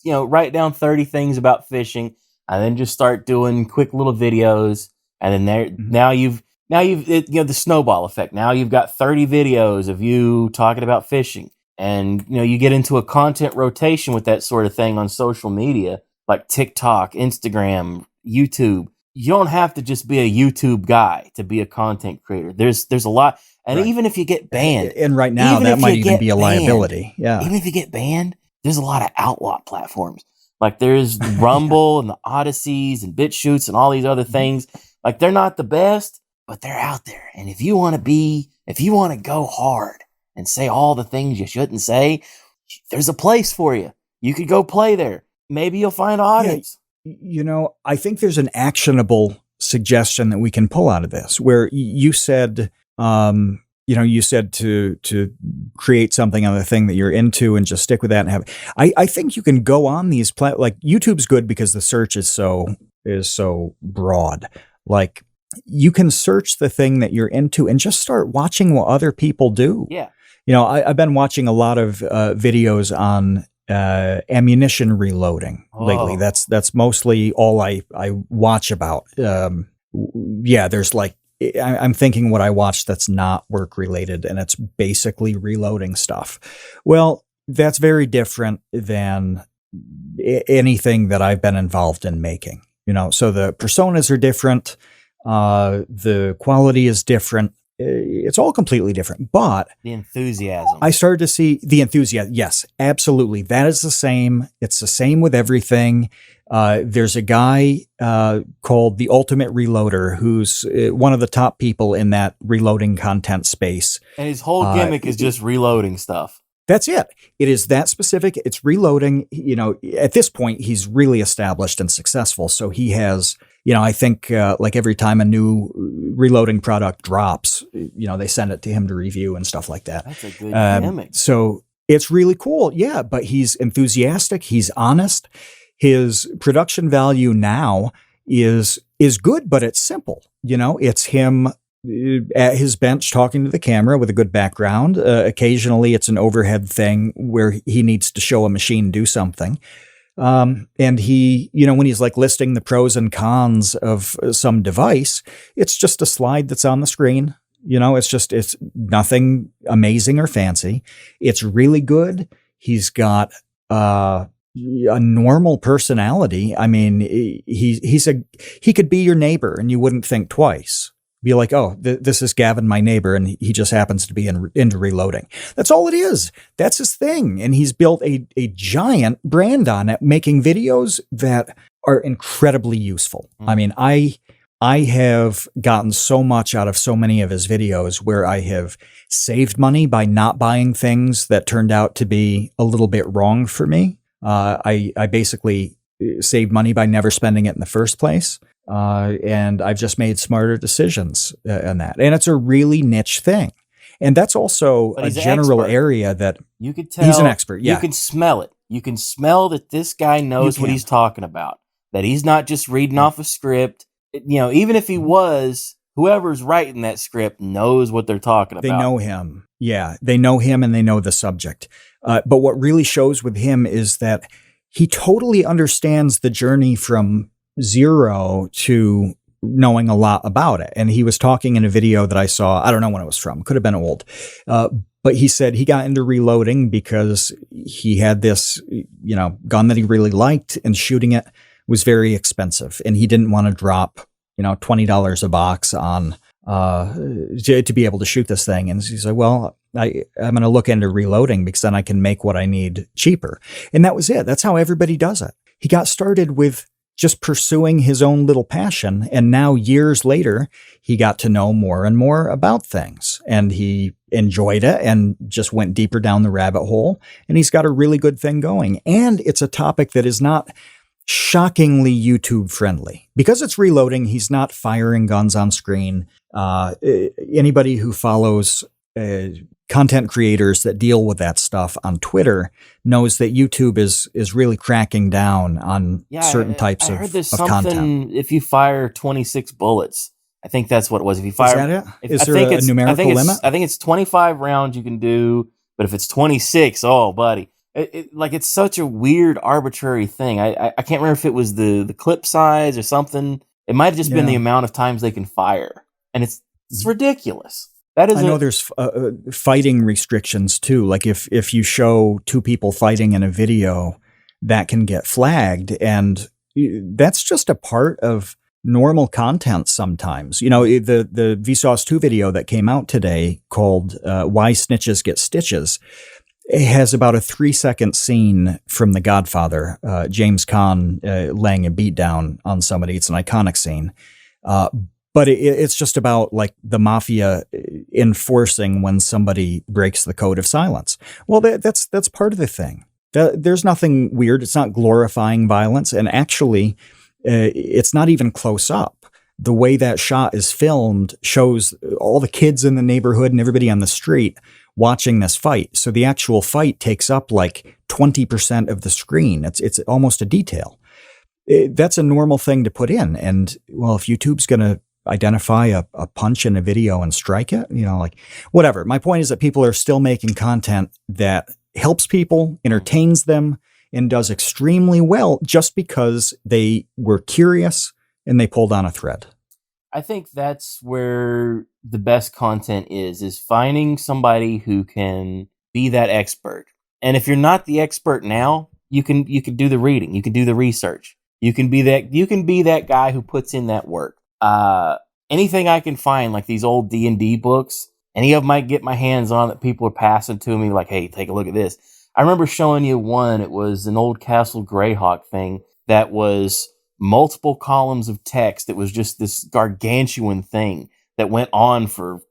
write down 30 things about fishing and then just start doing quick little videos. And then now you've the snowball effect. Now you've got 30 videos of you talking about fishing. And, you get into a content rotation with that sort of thing on social media, like TikTok, Instagram, YouTube. You don't have to just be a YouTube guy to be a content creator. There's a lot. And even if you get banned. And right now, that might even be a liability. Yeah. Even if you get banned, there's a lot of outlaw platforms. Like there's Rumble and the Odysseys and BitChutes and all these other things. Like they're not the best, but they're out there. And if you want to go hard and say all the things you shouldn't say, there's a place for you. You could go play there. Maybe you'll find an audience. I think there's an actionable suggestion that we can pull out of this where you said, you said to create something on the thing that you're into and just stick with that and have. I think you can go on these like YouTube's good because the search is so broad. Like you can search the thing that you're into and just start watching what other people do. Yeah. I've been watching a lot of videos on ammunition reloading lately. That's mostly all I watch about. There's like. I'm thinking what I watched that's not work related and it's basically reloading stuff. Well, that's very different than anything that I've been involved in making, so the personas are different. The quality is different. It's all completely different, but the enthusiasm. I started to see the enthusiasm. Yes, absolutely. That is the same. It's the same with everything. There's a guy called the Ultimate Reloader who's one of the top people in that reloading content space. And his whole gimmick is just reloading stuff. That's it. It is that specific. It's reloading. You know, at this point, he's really established and successful. So he has, you know, I think like every time a new reloading product drops, you know, they send it to him to review and stuff like that. That's a good gimmick. So it's really cool. Yeah, but he's enthusiastic. He's honest. His production value now is good, but it's simple. You know, it's him at his bench talking to the camera with a good background. Occasionally it's an overhead thing where he needs to show a machine do something. And he, you know, when he's like listing the pros and cons of some device, it's just a slide that's on the screen. You know, it's nothing amazing or fancy. It's really good. He's got, a normal personality. I mean, he could be your neighbor and you wouldn't think twice. Be like, oh, this is Gavin, my neighbor, and he just happens to be into reloading. That's all it is. That's his thing. And he's built a giant brand on it, making videos that are incredibly useful. I mean, I have gotten so much out of so many of his videos where I have saved money by not buying things that turned out to be a little bit wrong for me. I basically saved money by never spending it in the first place. And I've just made smarter decisions on that. And it's a really niche thing. And that's also a general area that you could tell. He's an expert. Yeah. You can smell it. You can smell that this guy knows what he's talking about, that he's not just reading off a script. You know, even if he was, whoever's writing that script knows what they're talking about. They know him. Yeah. They know him and they know the subject. But what really shows with him is that he totally understands the journey from zero to knowing a lot about it. And he was talking in a video that I saw, I don't know when it was from, could have been old. But he said he got into reloading because he had this, you know, gun that he really liked, and shooting it was very expensive. And he didn't want to drop, you know, $20 a box on, to be able to shoot this thing. And he's like, well, I'm going to look into reloading because then I can make what I need cheaper. And that was it. That's how everybody does it. He got started with just pursuing his own little passion. And now years later, he got to know more and more about things, and he enjoyed it and just went deeper down the rabbit hole. And he's got a really good thing going. And it's a topic that is not shockingly YouTube friendly because it's reloading. He's not firing guns on screen. Anybody who follows content creators that deal with that stuff on Twitter knows that YouTube is really cracking down on certain types I heard there's of something, content. If you fire 26 bullets, I think that's what it was. If you fire, is that it? Is there a numerical limit? I think it's 25 rounds you can do, but if it's 26, oh, buddy. It's such a weird, arbitrary thing. I can't remember if it was the clip size or something. It might have just been the amount of times they can fire. And it's ridiculous. That is I know there's fighting restrictions too. Like if you show two people fighting in a video, that can get flagged. And that's just a part of normal content sometimes. You know, the Vsauce 2 video that came out today called Why Snitches Get Stitches, it has about a 3-second scene from The Godfather, James Caan laying a beat down on somebody. It's an iconic scene. But it's just about like the mafia enforcing when somebody breaks the code of silence. Well, that's part of the thing. There's nothing weird. It's not glorifying violence. And actually, it's not even close up. The way that shot is filmed shows all the kids in the neighborhood and everybody on the street watching this fight. So the actual fight takes up like 20% of the screen. It's almost a detail. That's a normal thing to put in. And well, if YouTube's going to identify a punch in a video and strike it, you know, like whatever. My point is that people are still making content that helps people, entertains them, and does extremely well just because they were curious and they pulled on a thread. I think that's where the best content is finding somebody who can be that expert. And if you're not the expert now, you can do the reading, you can do the research. You can be that guy who puts in that work. Anything I can find, like these old D&D books, any of them I get my hands on that people are passing to me, like, hey, take a look at this. I remember showing you one. It was an old Castle Greyhawk thing that was multiple columns of text. It was just this gargantuan thing that went on for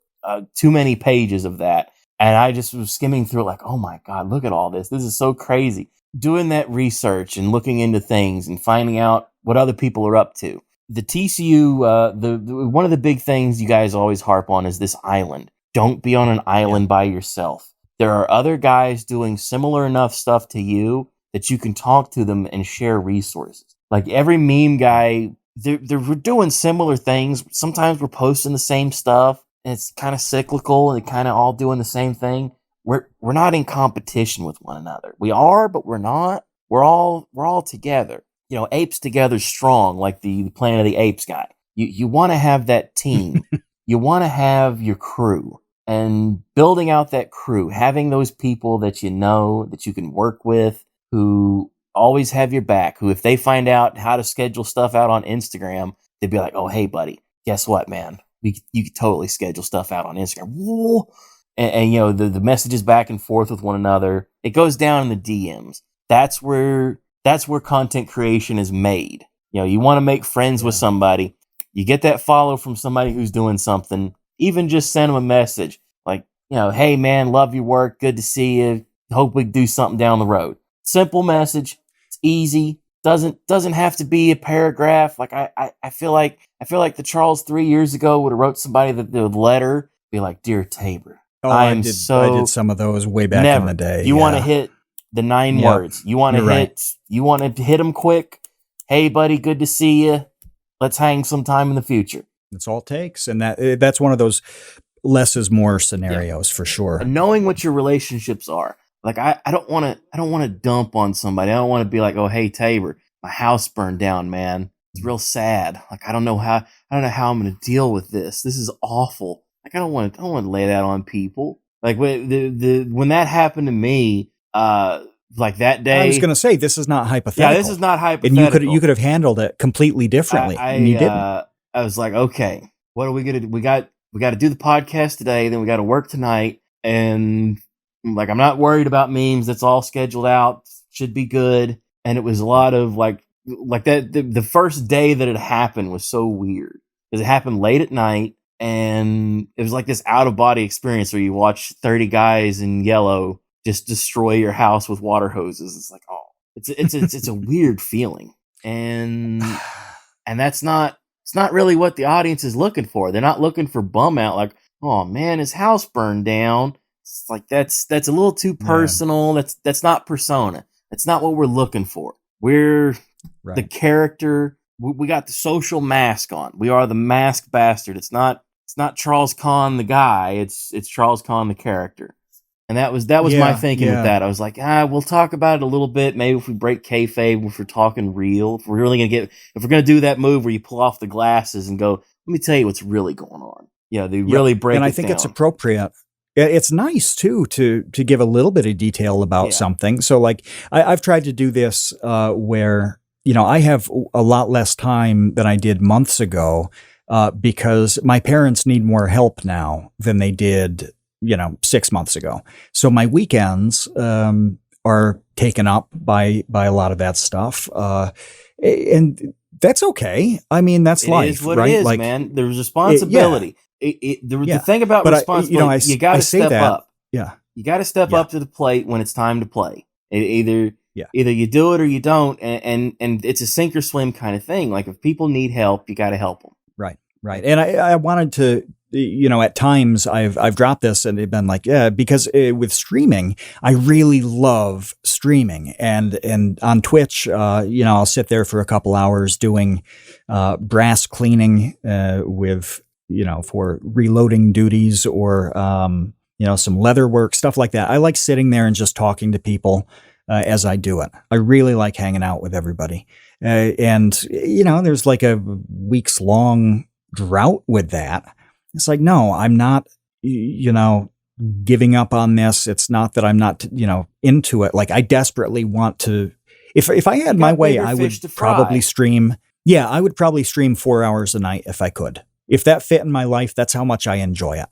too many pages of that. And I just was skimming through it like, oh my God, look at all this. This is so crazy. Doing that research and looking into things and finding out what other people are up to. The TCU, one of the big things you guys always harp on is this island. Don't be on an island by yourself. There are other guys doing similar enough stuff to you that you can talk to them and share resources. Like every meme guy, they're doing similar things. Sometimes we're posting the same stuff and it's kind of cyclical and kind of all doing the same thing. We're not in competition with one another. We are, but we're not. We're all together. You know, apes together strong, like the Planet of the Apes guy. You want to have that team. You want to have your crew, and building out that crew, having those people that you know, that you can work with, who always have your back, who if they find out how to schedule stuff out on Instagram, they'd be like, oh, hey, buddy, guess what, man? You could totally schedule stuff out on Instagram. Whoa. And you know, the messages back and forth with one another, it goes down in the DMs. That's where content creation is made. You know, you want to make friends with somebody. You get that follow from somebody who's doing something. Even just send them a message like, you know, hey man, love your work. Good to see you. Hope we do something down the road. Simple message. It's easy. Doesn't have to be a paragraph. Like I feel like the Charles 3 years ago would have wrote somebody the letter, be like, Dear Tabor. Oh, I did some of those way back in the day. You want to hit the 9 words. You want to hit them quick. Hey, buddy, good to see you. Let's hang sometime in the future. That's all it takes, and that's one of those less is more scenarios for sure. And knowing what your relationships are, like I don't want to dump on somebody. I don't want to be like, oh, hey, Tabor, my house burned down, man. It's real sad. Like I don't know how I'm going to deal with this. This is awful. Like I don't want to lay that on people. Like when that happened to me, like that day, I was going to say this is not hypothetical. Yeah, this is not hypothetical. And you could have handled it completely differently, and you didn't. I was like, okay, what are we gonna do? We got to do the podcast today, then we got to work tonight, and like I'm not worried about memes. That's all scheduled out. Should be good. And it was a lot of like that. The first day that it happened was so weird because it happened late at night. And it was like this out of body experience where you watch 30 guys in yellow just destroy your house with water hoses. It's like, oh, it's a weird feeling. And it's not really what the audience is looking for. They're not looking for bum out. Like, oh man, his house burned down. It's like, that's a little too personal. Yeah. That's not persona. That's not what we're looking for. We're the character. We got the social mask on. We are the masked bastard. It's not Charles Kahn the guy. It's Charles Kahn the character. And that was my thinking with that. I was like, we'll talk about it a little bit. Maybe if we break kayfabe, if we're talking real, if we're gonna do that move where you pull off the glasses and go, let me tell you what's really going on. Yeah, they really break it down. And I think it's appropriate. It's nice too to give a little bit of detail about something. So like I've tried to do this where, you know, I have a lot less time than I did months ago because my parents need more help now than they did, 6 months ago. So my weekends are taken up by a lot of that stuff. And that's okay. I mean, that's life. It is what it is, like, man. There's responsibility. The thing about responsibility, you got to step up. Yeah. You got to step up to the plate when it's time to play. Either you do it or you don't. And it's a sink or swim kind of thing. Like if people need help, you got to help them. Right. And I wanted to, at times I've dropped this and they've been like, because with streaming, I really love streaming and on Twitch, I'll sit there for a couple hours doing brass cleaning with, for reloading duties or, some leather work, stuff like that. I like sitting there and just talking to people as I do it. I really like hanging out with everybody. And there's like a weeks long drought with that. It's like, no, I'm not, giving up on this. It's not that I'm not, into it. Like I desperately want to, if I had my way, I would probably stream. Yeah, I would probably stream 4 hours a night if I could. If that fit in my life, that's how much I enjoy it.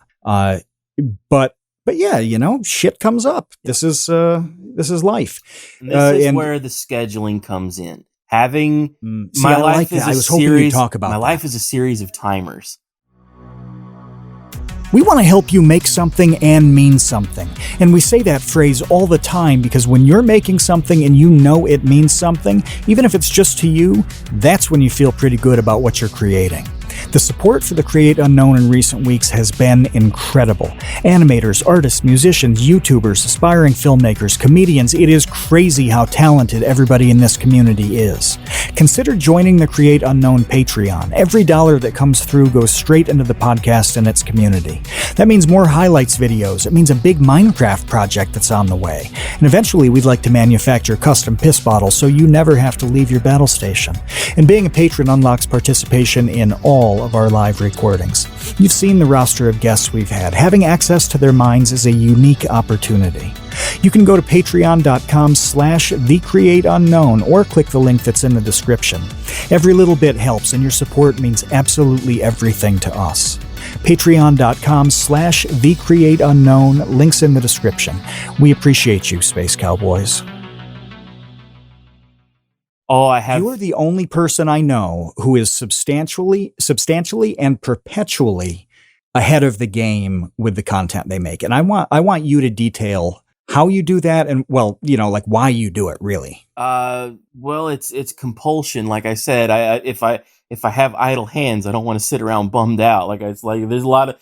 But yeah, shit comes up. This is life. And this is where the scheduling comes in. Having See, my I life like is that. a I was hoping you'd series. talk about My that. life is a series of timers. We want to help you make something and mean something. And we say that phrase all the time because when you're making something and you know it means something, even if it's just to you, that's when you feel pretty good about what you're creating. The support for the Create Unknown in recent weeks has been incredible. Animators, artists, musicians, YouTubers, aspiring filmmakers, comedians, it is crazy how talented everybody in this community is. Consider joining the Create Unknown Patreon. Every dollar that comes through goes straight into the podcast and its community. That means more highlights videos. It means a big Minecraft project that's on the way. And eventually we'd like to manufacture custom piss bottles so you never have to leave your battle station. And being a patron unlocks participation in all of our live recordings. You've seen the roster of guests we've had. Having access to their minds is a unique opportunity. You can go to patreon.com/thecreateunknown or click the link that's in the description. Every little bit helps, and your support means absolutely everything to us. Patreon.com/thecreateunknown, links in the description. We appreciate you, Space Cowboys. You're the only person I know who is substantially and perpetually ahead of the game with the content they make. And I want you to detail how you do that and, well, like why you do it, really. Well, it's compulsion. Like I said, if I have idle hands, I don't want to sit around bummed out. It's like there's a lot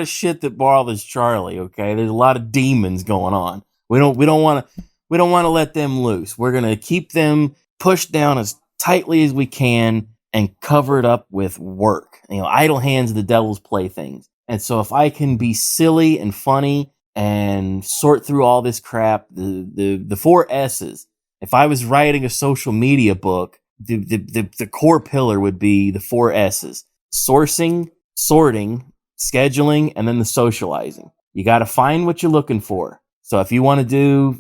of shit that bothers Charlie. Okay, there's a lot of demons going on. We don't want to let them loose. We're gonna keep them pushed down as tightly as we can and cover it up with work. Idle hands are the devil's playthings. And so if I can be silly and funny and sort through all this crap, the 4 S's. If I was writing a social media book, the core pillar would be the 4 S's: sourcing, sorting, scheduling, and then the socializing. You got to find what you're looking for. So if you want to do,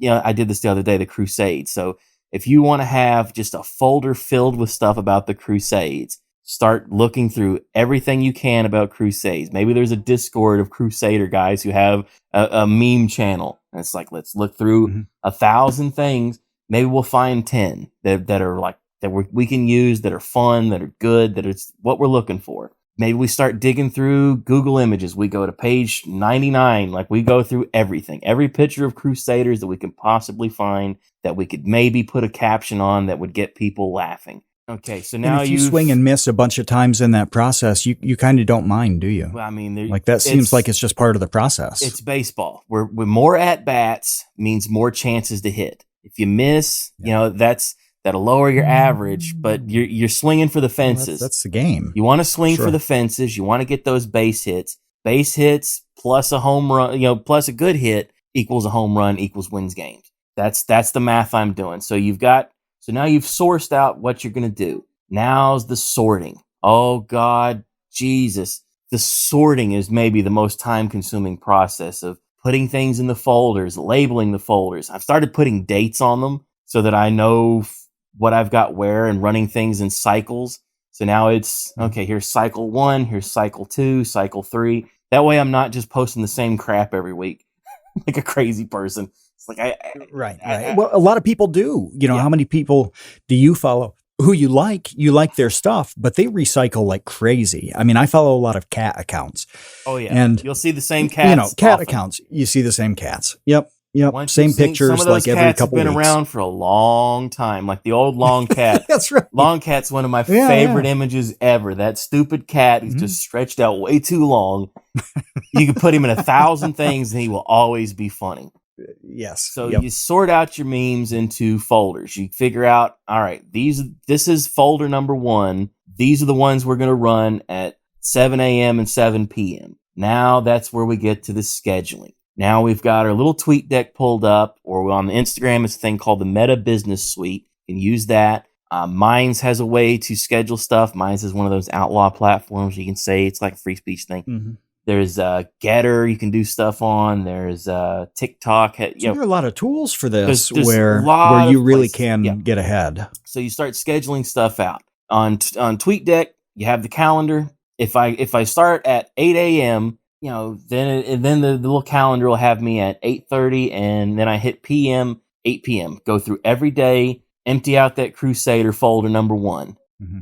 I did this the other day, the Crusades. So if you want to have just a folder filled with stuff about the Crusades, start looking through everything you can about Crusades. Maybe there's a Discord of Crusader guys who have a meme channel. And it's like, let's look through 1,000 things. Maybe we'll find 10 that are like, that we can use, that are fun, that are good, that it's what we're looking for. Maybe we start digging through Google Images. We go to page 99. Like, we go through everything, every picture of Crusaders that we can possibly find that we could maybe put a caption on that would get people laughing. Okay, so now if you swing and miss a bunch of times in that process, you kind of don't mind, do you? Well, I mean, like that seems like it's just part of the process. It's baseball. We're more at bats means more chances to hit. If you miss, that'll lower your average, but you're swinging for the fences. Well, that's the game. You want to swing for the fences. You want to get those base hits. Base hits plus a home run, plus a good hit equals a home run equals wins games. That's the math I'm doing. So now you've sourced out what you're going to do. Now's the sorting. Oh God, Jesus. The sorting is maybe the most time consuming process of putting things in the folders, labeling the folders. I've started putting dates on them so that I know what I've got where and running things in cycles. So now it's, okay, here's cycle 1, here's cycle 2, cycle 3. That way I'm not just posting the same crap every week like a crazy person. It's like Right. Well, a lot of people do. How many people do you follow who you like their stuff, but they recycle like crazy. I mean, I follow a lot of cat accounts. Oh yeah. And you'll see the same cats. Cat often. accounts, you see the same cats. Yep. Once Same pictures some of those like every cats couple have been weeks. around for a long time, like the old long cat. That's right. Long cat's one of my favorite images ever. That stupid cat is just stretched out way too long. You can put him in 1,000 things and he will always be funny. Yes. So you sort out your memes into folders. You figure out, all right, this is folder number 1. These are the ones we're going to run at 7 a.m. and 7 p.m. Now that's where we get to the scheduling. Now we've got our little tweet deck pulled up, or on the Instagram, it's a thing called the Meta Business Suite. You can use that. Minds has a way to schedule stuff. Minds is one of those outlaw platforms. You can say it's like a free speech thing. Mm-hmm. There's Getter you can do stuff on. There's TikTok. So there are a lot of tools for this there's where you really can get ahead. So you start scheduling stuff out. On TweetDeck, you have the calendar. If I start at 8 a.m., then the little calendar will have me at 8:30, and then I hit PM, 8 p.m. Go through every day, empty out that Crusader folder number 1.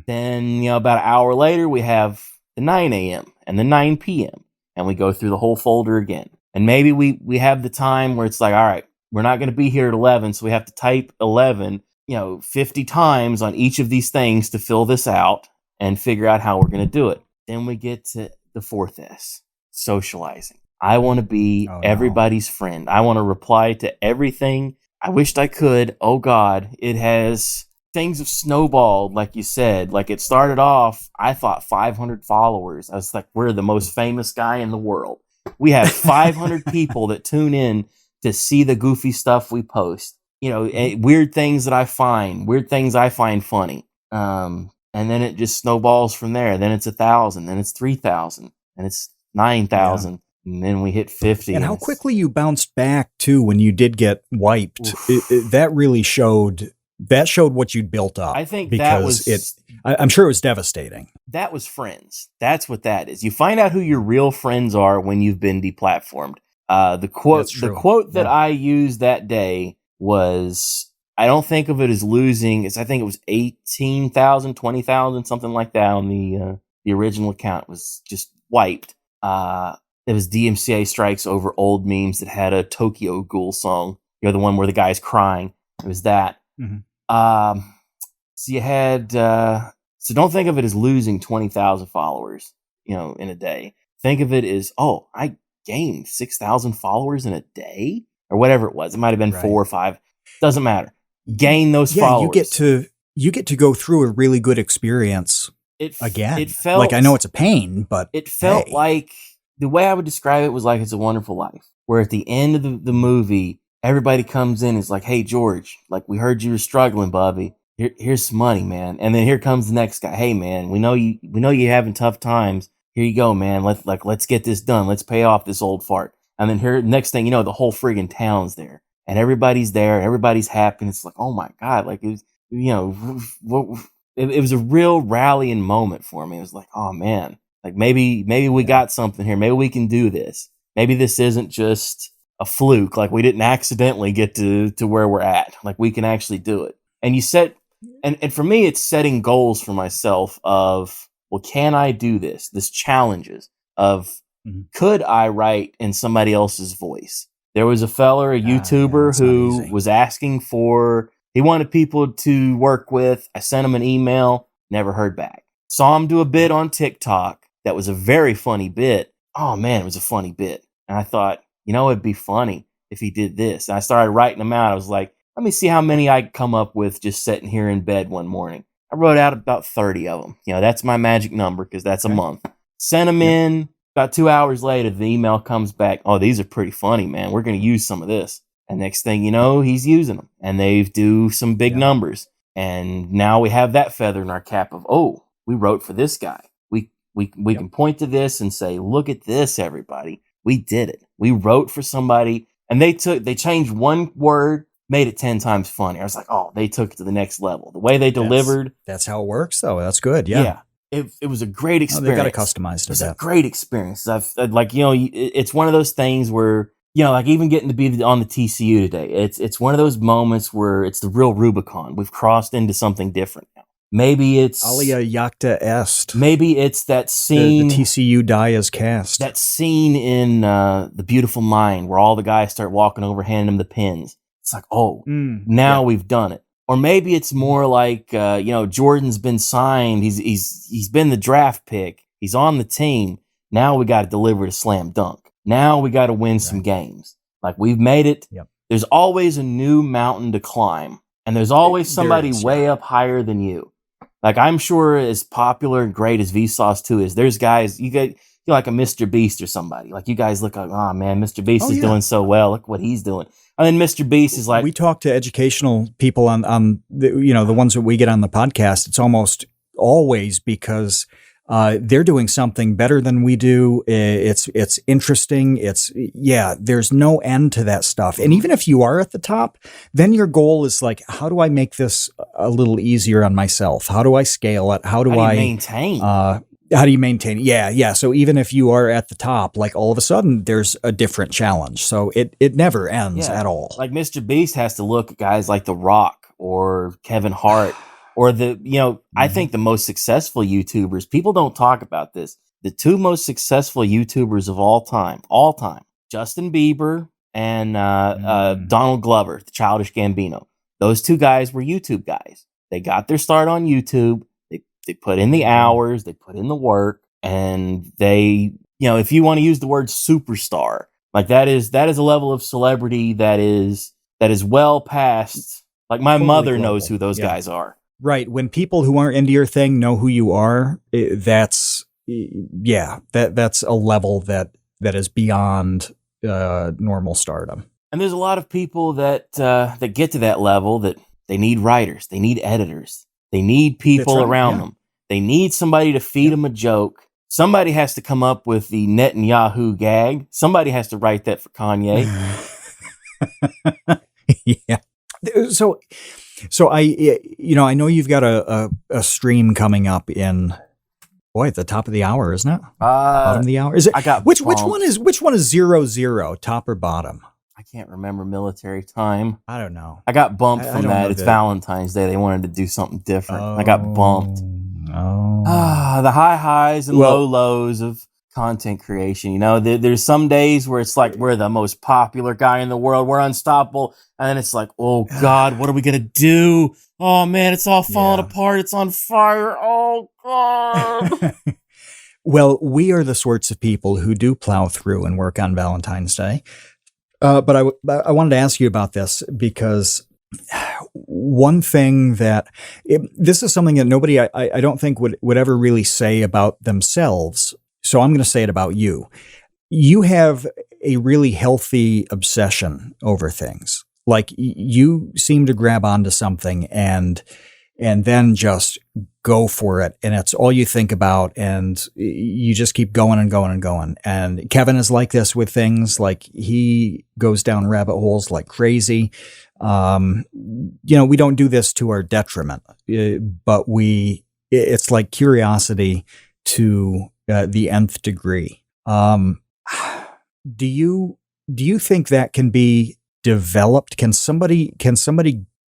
Then, about an hour later, we have the 9 a.m. and the 9 p.m. and we go through the whole folder again. And maybe we have the time where it's like, all right, we're not going to be here at 11, so we have to type 11, 50 times on each of these things to fill this out and figure out how we're going to do it. Then we get to the 4th S, socializing. I want to be everybody's friend. I want to reply to everything. I wished I could. Oh, God, things have snowballed, like you said. Like, it started off, I thought 500 followers. I was like, we're the most famous guy in the world. We have 500 people that tune in to see the goofy stuff we post. Weird things I find funny. And then it just snowballs from there. Then it's 1,000, then it's 3,000, and it's 9,000. Yeah. And then we hit 50. And how quickly you bounced back too when you did get wiped. That really showed what you'd built up. I think I'm sure it was devastating. That was friends. That's what that is. You find out who your real friends are when you've been deplatformed. The quote that I used that day was, I don't think of it as losing. I think it was 18,000, 20,000, something like that on the original account. It was just wiped. It was DMCA strikes over old memes that had a Tokyo Ghoul song. The one where the guy's crying. It was that. So you had, so don't think of it as losing 20,000 followers, in a day. Think of it as, I gained 6,000 followers in a day or whatever it was. It might've been 4 or 5. Doesn't matter. Gain those followers. You get to go through a really good experience again. It felt like, I know it's a pain, but it felt like, the way I would describe it was like It's a Wonderful Life, where at the end of the movie, everybody comes in and is like, hey, George, like, we heard you were struggling, Bobby. Here's some money, man. And then here comes the next guy. Hey, man, we know you're having tough times. Here you go, man. Let's get this done. Let's pay off this old fart. And then here, next thing you know, the whole friggin' town's there, and everybody's there. Everybody's happy. And it's like, oh my God, like, it was, it was a real rallying moment for me. It was like, oh man. Like, maybe we got something here. Maybe we can do this. Maybe this isn't just a fluke. Like, we didn't accidentally get to where we're at. Like, we can actually do it. And you set, and for me, it's setting goals for myself of, well, can I do this? This challenges of, could I write in somebody else's voice? There was a YouTuber who was asking he wanted people to work with. I sent him an email, never heard back. Saw him do a bit on TikTok. That was a very funny bit. Oh man, it was a funny bit. And I thought, it'd be funny if he did this. And I started writing them out. I was like, let me see how many I could come up with just sitting here in bed one morning. I wrote out about 30 of them. That's my magic number because that's a month. Sent them in. About 2 hours later, the email comes back. Oh, these are pretty funny, man. We're going to use some of this. And next thing you know, he's using them. And they do some big numbers. And now we have that feather in our cap of, we wrote for this guy. We can point to this and say, look at this, everybody. We did it. We wrote for somebody, and they changed one word, made it 10 times funnier. I was like, they took it to the next level. The way they delivered. That's how it works, though. That's good. Yeah. It was a great experience. They got it customized to that. It's a great experience. It's one of those things where, like even getting to be on the TCU today, it's one of those moments where it's the real Rubicon. We've crossed into something different now. Maybe it's Alia Jacta Est. Maybe it's that scene. The TCU die is cast. That scene in The Beautiful Mind where all the guys start walking over, handing them the pins. It's like, now we've done it. Or maybe it's more like, Jordan's been signed. He's been the draft pick. He's on the team. Now we got to deliver to slam dunk. Now we got to win some games. Like, we've made it. Yep. There's always a new mountain to climb, and there's always somebody way up higher than you. Like, I'm sure as popular and great as Vsauce 2 is, there's guys, you're like a Mr. Beast or somebody. Like, you guys look like, oh man, Mr. Beast is doing so well. Look what he's doing. And then Mr. Beast is like, we talk to educational people on the ones that we get on the podcast. It's almost always because they're doing something better than we do. It's interesting. There's no end to that stuff. And even if you are at the top, then your goal is like, how do I make this a little easier on myself? How do I scale it? How do I maintain? How do you maintain? Yeah. So even if you are at the top, like all of a sudden there's a different challenge. So it never ends at all. Like Mr. Beast has to look at guys like The Rock or Kevin Hart or I think the most successful YouTubers, people don't talk about this. The two most successful YouTubers of all time, Justin Bieber and Donald Glover, the Childish Gambino. Those two guys were YouTube guys. They got their start on YouTube. They put in the hours, they put in the work, and they, if you want to use the word superstar, like that is a level of celebrity that is well past, like my Totally mother global. knows who those guys are. Right. When people who aren't into your thing know who you are, that's a level that is beyond normal stardom. And there's a lot of people that get to that level that they need writers, they need editors, they need people around them. They need somebody to feed them a joke. Somebody has to come up with the Netanyahu gag. Somebody has to write that for Kanye. Yeah. So I know you've got a stream coming up in, at the top of the hour, isn't it? Bottom of the hour. Is it? I got which one is 00, top or bottom? I can't remember military time. I don't know. I got bumped from that. It's Valentine's Day. They wanted to do something different. I got bumped. The high highs and low lows of content creation. There's some days where it's like we're the most popular guy in the world. We're unstoppable. And then it's like, oh God, what are we going to do? Oh man, it's all falling apart. It's on fire. Oh God. Well, we are the sorts of people who do plow through and work on Valentine's Day. But I wanted to ask you about this because one thing this is something that nobody, I don't think would ever really say about themselves. So I'm going to say it about you. You have a really healthy obsession over things. Like you seem to grab onto something and then just go for it. And it's all you think about. And you just keep going and going and going. And Kevin is like this with things. Like he goes down rabbit holes like crazy. We don't do this to our detriment, but it's like curiosity to the nth degree. Do you think that can be developed? Can somebody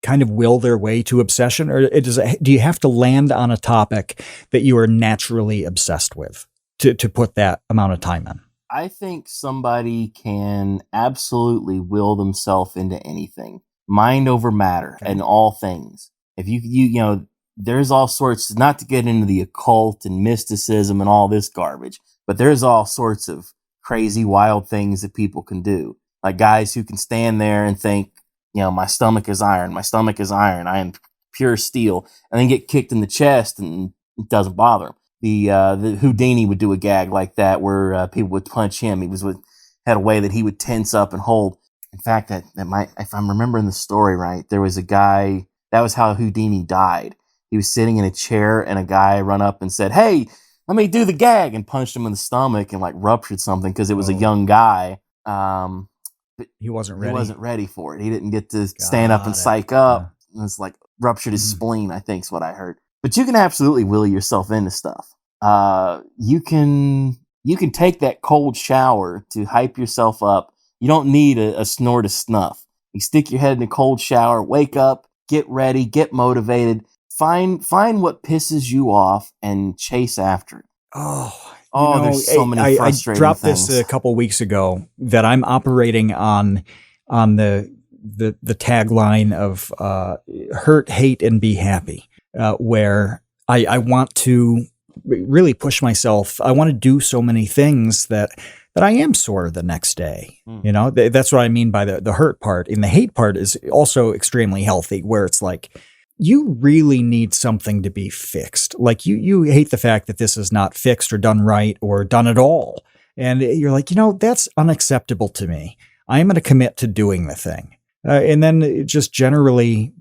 kind of will their way to obsession, or do you have to land on a topic that you are naturally obsessed with to put that amount of time in? I think somebody can absolutely will themselves into anything. Mind over matter in all things. If you there's all sorts, not to get into the occult and mysticism and all this garbage, but there's all sorts of crazy, wild things that people can do. Like guys who can stand there and think, my stomach is iron. My stomach is iron. I am pure steel. And then get kicked in the chest and it doesn't bother him. The Houdini would do a gag like that where people would punch him. He had a way that he would tense up and hold. In fact, if I'm remembering the story right, there was a guy, that was how Houdini died. He was sitting in a chair and a guy run up and said, "Hey, let me do the gag," and punched him in the stomach and like ruptured something because it was a young guy. But he wasn't ready. He wasn't ready for it. He didn't get to stand up and psych up. Yeah. It's like ruptured his spleen, I think is what I heard. But you can absolutely will yourself into stuff. You can take that cold shower to hype yourself up. You don't need a snort of snuff. You stick your head in a cold shower, wake up, get ready, get motivated, find what pisses you off and chase after it. There's so many frustrating I dropped things. this a couple weeks ago that I'm operating on the tagline of hurt, hate, and be happy, where I want to really push myself. I want to do so many things that I am sore the next day. That's what I mean by the hurt part. And the hate part is also extremely healthy, where it's like, you really need something to be fixed. Like you hate the fact that this is not fixed or done right or done at all. And you're like, that's unacceptable to me. I am going to commit to doing the thing. And then just generally,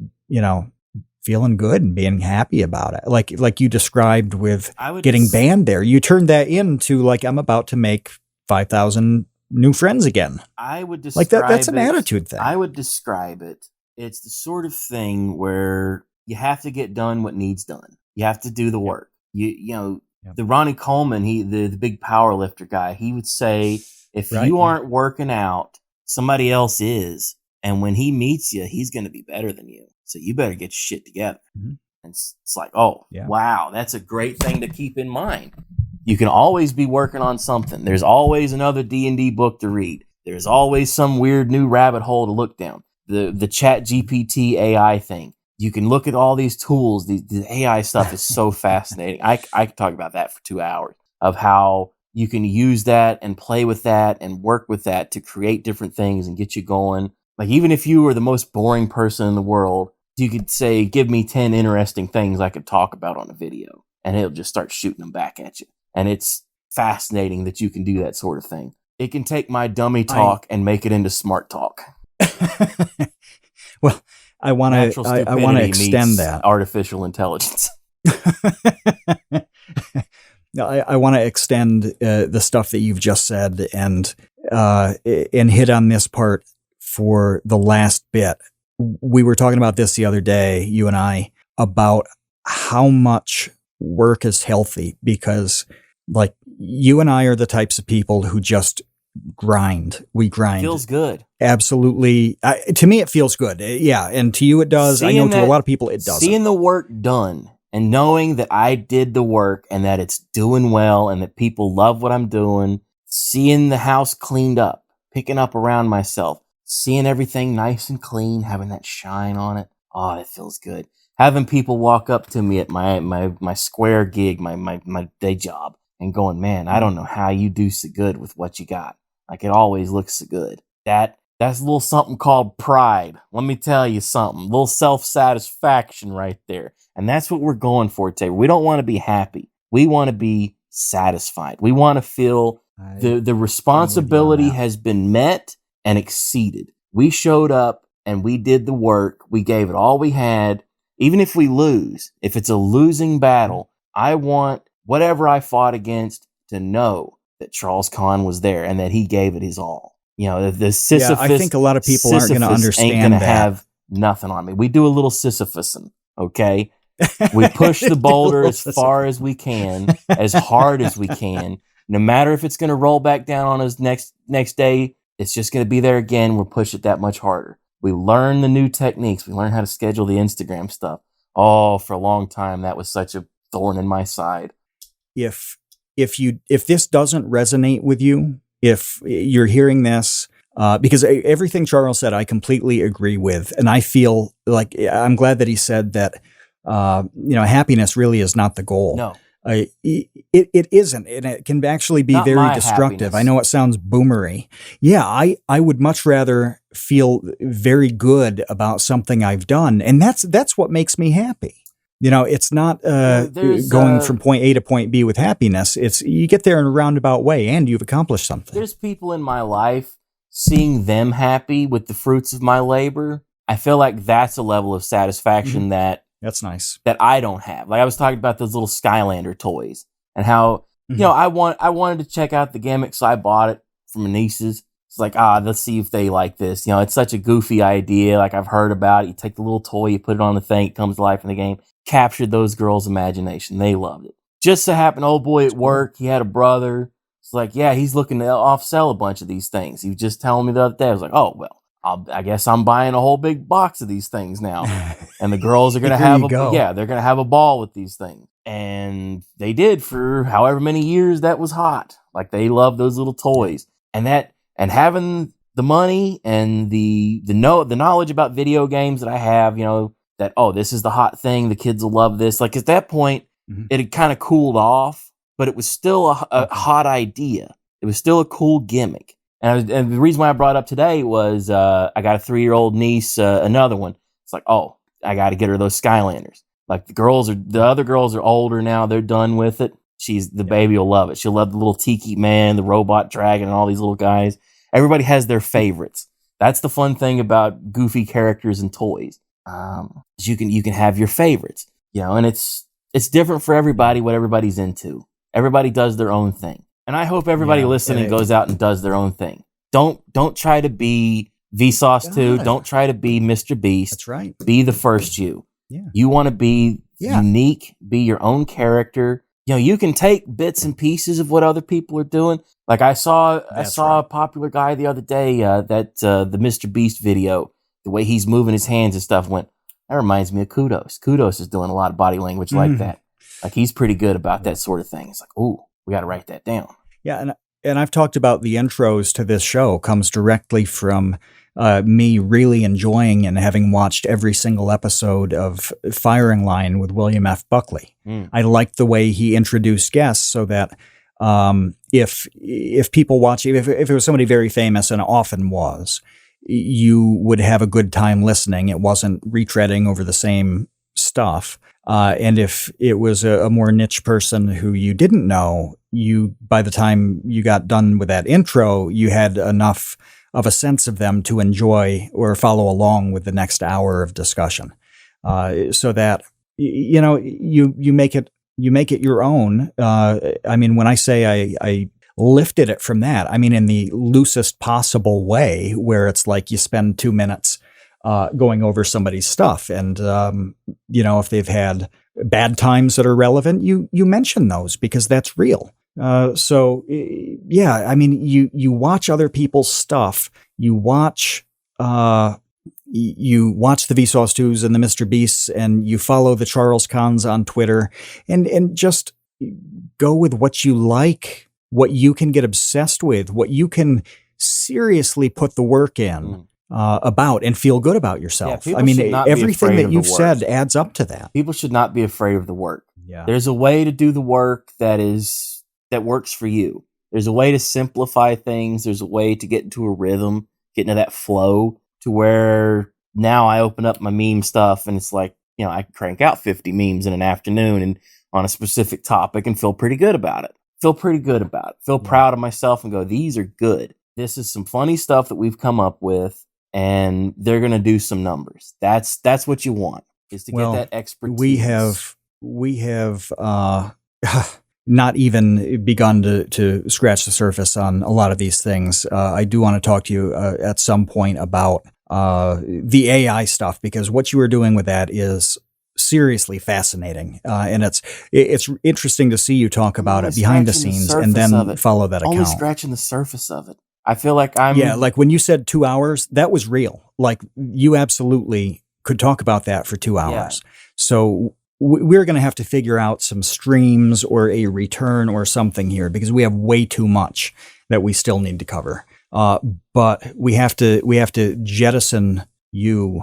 feeling good and being happy about it. Like you described with getting banned there. You turned that into like, I'm about to make 5,000 new friends again. I would describe like that. That's an attitude thing. I would describe it. It's the sort of thing where you have to get done what needs done. You have to do the work. The Ronnie Coleman, the big power lifter guy, he would say, if you aren't working out, somebody else is. And when he meets you, he's going to be better than you. So you better get your shit together. Mm-hmm. And it's like, oh, wow, that's a great thing to keep in mind. You can always be working on something. There's always another D&D book to read. There's always some weird new rabbit hole to look down. The chat GPT AI thing. You can look at all these tools. The AI stuff is so fascinating. I could talk about that for 2 hours of how you can use that and play with that and work with that to create different things and get you going. Like, even if you were the most boring person in the world, you could say, give me 10 interesting things I could talk about on a video, and it'll just start shooting them back at you. And it's fascinating that you can do that sort of thing. It can take my dummy talk and make it into smart talk. Well, I want to extend that. Artificial intelligence. I want to extend the stuff that you've just said and hit on this part for the last bit. We were talking about this the other day, you and I, about how much work is healthy, because like you and I are the types of people who just grind. We grind. Feels good. Absolutely. To me, it feels good. Yeah. And to you, it does. I know to a lot of people, it doesn't. Seeing the work done and knowing that I did the work and that it's doing well and that people love what I'm doing, seeing the house cleaned up, picking up around myself, seeing everything nice and clean, having that shine on it. Oh, it feels good. Having people walk up to me at my square gig, my day job, and going, man, I don't know how you do so good with what you got. Like, it always looks so good. That's a little something called pride. Let me tell you something. A little self-satisfaction right there. And that's what we're going for today. We don't want to be happy. We want to be satisfied. We want to feel the responsibility has been met and exceeded. We showed up and we did the work. We gave it all we had. Even if we lose, if it's a losing battle, I want whatever I fought against to know that Charles Kahn was there and that he gave it his all. You know, the Sisyphus. Yeah, I think a lot of people aren't going to understand ain't gonna that. Have nothing on me. We do a little Sisyphusing, okay? We push the boulder as far as we can, as hard as we can. No matter if it's going to roll back down on us next day, it's just going to be there again. We'll push it that much harder. We learn the new techniques. We learn how to schedule the Instagram stuff. Oh, for a long time, that was such a thorn in my side. If this doesn't resonate with you, if you're hearing this, because everything Charles said, I completely agree with. And I feel like I'm glad that he said that, happiness really is not the goal. No. It isn't, and it can actually be Not very destructive. happiness. I know it sounds boomery. Yeah, I would much rather feel very good about something I've done, and that's what makes me happy. You know, it's not going from point A to point B with happiness. It's you get there in a roundabout way, and you've accomplished something. There's people in my life, seeing them happy with the fruits of my labor. I feel like that's a level of satisfaction That's nice. that I don't have. Like I was talking about those little Skylander toys and how, I wanted to check out the gimmick. So I bought it from my nieces. It's like, let's see if they like this. You know, it's such a goofy idea. Like I've heard about it. You take the little toy, you put it on the thing, it comes to life in the game. Captured those girls' imagination. They loved it. Just so happened, old boy at work, he had a brother. It's like, yeah, he's looking to off-sell a bunch of these things. He was just telling me the other day. I was like, oh, well, I guess I'm buying a whole big box of these things now. And the girls are going to have they're going to have a ball with these things. And they did for however many years that was hot. Like they love those little toys. And having the money and the knowledge about video games that I have, that, this is the hot thing. The kids will love this. Like at that point, it had kind of cooled off, but it was still a hot idea. It was still a cool gimmick. And the reason why I brought it up today was I got a 3-year-old niece, another one. It's like, I got to get her those Skylanders. Like the other girls are older now. They're done with it. The baby will love it. She'll love the little Tiki Man, the Robot Dragon, and all these little guys. Everybody has their favorites. That's the fun thing about goofy characters and toys. You can have your favorites, and it's different for everybody what everybody's into. Everybody does their own thing. And I hope everybody listening goes out and does their own thing. Don't try to be Vsauce 2. Don't try to be Mr. Beast. That's right. Be the first you. Yeah. You want to be unique, be your own character. You can take bits and pieces of what other people are doing. Like I saw That's a popular guy the other day that the Mr. Beast video, the way he's moving his hands and stuff that reminds me of Kudos. Kudos is doing a lot of body language like that. Like he's pretty good about that sort of thing. It's like, ooh, we got to write that down. Yeah, and I've talked about the intros to this show comes directly from me really enjoying and having watched every single episode of Firing Line with William F. Buckley. I liked the way he introduced guests so that if people watch, if it was somebody very famous, and it often was, you would have a good time listening. It wasn't retreading over the same stuff. And if it was a more niche person who you didn't know, by the time you got done with that intro, you had enough of a sense of them to enjoy or follow along with the next hour of discussion. So that, you make it your own. I mean, when I say I lifted it from that, I mean in the loosest possible way, where it's like you spend 2 minutes going over somebody's stuff, and if they've had bad times that are relevant, you mention those because that's real. So yeah, I mean, you watch other people's stuff, you watch the Vsauce2s and the Mr. Beasts, and you follow the Charles Kahns on Twitter, and just go with what you like, what you can get obsessed with, what you can seriously put the work in about and feel good about yourself. Yeah, I mean, everything that you've said adds up to that. People should not be afraid of the work. Yeah. There's a way to do the work that works for you. There's a way to simplify things. There's a way to get into a rhythm, get into that flow, to where now I open up my meme stuff and it's like, I can crank out 50 memes in an afternoon and on a specific topic and feel pretty good about it. Feel proud of myself and go, these are good. This is some funny stuff that we've come up with, and they're going to do some numbers. That's what you want, is to get that expertise. We have not even begun to scratch the surface on a lot of these things. I do want to talk to you at some point about the AI stuff, because what you are doing with that is seriously fascinating, and it's interesting to see you talk about it behind the scenes and then follow that account. Only scratching the surface of it. I feel like like when you said 2 hours, that was real. Like you absolutely could talk about that for 2 hours. Yeah. So we're going to have to figure out some streams or a return or something here, because we have way too much that we still need to cover. But we have to jettison you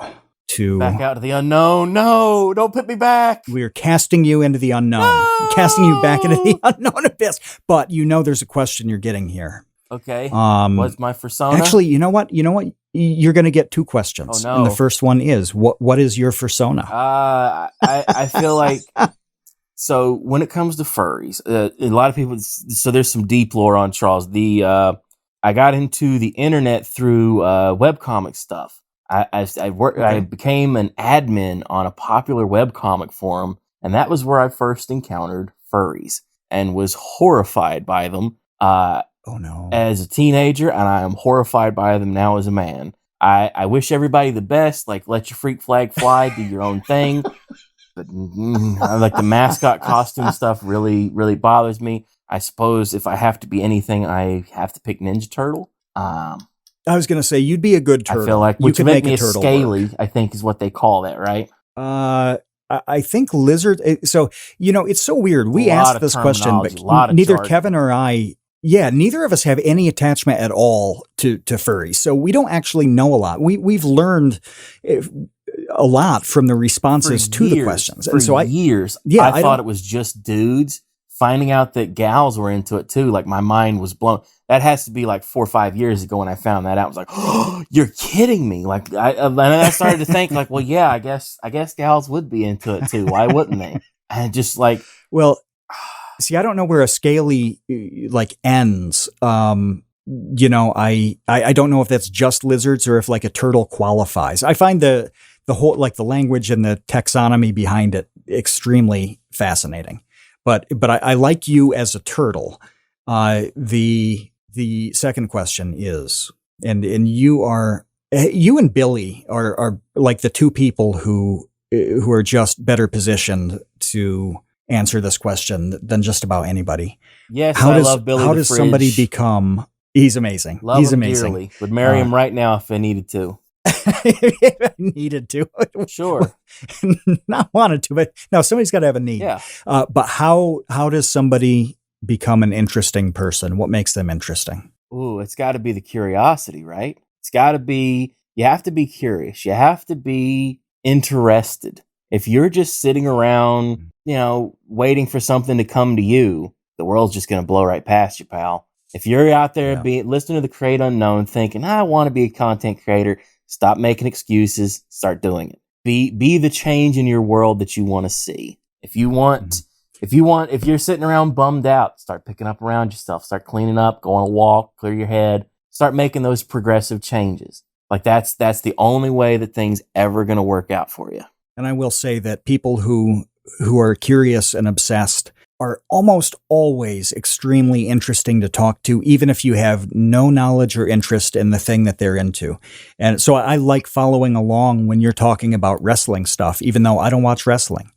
to back out to the unknown. No, don't put me back. We're casting you into the unknown, casting you back into the unknown abyss. But there's a question you're getting here. Okay. What's my persona? Actually, you know what? You're going to get 2 questions. Oh, no. And the first one is, what is your persona? I feel like, so when it comes to furries, a lot of people, so there's some deep lore on Charles. I got into the internet through webcomic stuff. I became an admin on a popular webcomic forum, and that was where I first encountered furries and was horrified by them. Oh no! As a teenager, and I am horrified by them now as a man. I wish everybody the best. Like, let your freak flag fly, do your own thing. But like the mascot costume stuff really, really bothers me. I suppose if I have to be anything, I have to pick Ninja Turtle. I was going to say you'd be a good turtle. I feel like you could make me a scaly, work. I think is what they call that, right? I think lizard. So it's so weird. We asked this question, but neither Kevin or I. Yeah, neither of us have any attachment at all to furries, so we don't actually know a lot. We've learned a lot from the responses to the questions, and so I thought it was just dudes. Finding out that gals were into it too, like my mind was blown. That has to be like 4 or 5 years ago when I found that out. I was like, "Oh, you're kidding me!" Like, and I started to think, like, well, yeah, I guess gals would be into it too. Why wouldn't they? And just like, well. See, I don't know where a scaly ends. I don't know if that's just lizards or if like a turtle qualifies. I find the whole the language and the taxonomy behind it extremely fascinating. But I like you as a turtle. The second question is, and you and Billy are like the 2 people who are just better positioned to answer this question than just about anybody. Yes, I love Billy How the does Fridge. somebody become? He's amazing. Love He's him amazing. dearly. Would marry him right now if I needed to. If I needed to. Sure. Not wanted to, but no, somebody's got to have a need. Yeah. But how does somebody become an interesting person? What makes them interesting? Ooh, it's got to be the curiosity, right? It's got to be, you have to be curious. You have to be interested. If you're just sitting around, waiting for something to come to you, the world's just going to blow right past you, pal. If you're out there listening to the Create Unknown thinking, I want to be a content creator, stop making excuses, start doing it. Be the change in your world that you want to see. If you're sitting around bummed out, start picking up around yourself, start cleaning up, go on a walk, clear your head, start making those progressive changes. Like that's the only way that things ever going to work out for you. And I will say that people who are curious and obsessed are almost always extremely interesting to talk to, even if you have no knowledge or interest in the thing that they're into. And so I like following along when you're talking about wrestling stuff, even though I don't watch wrestling.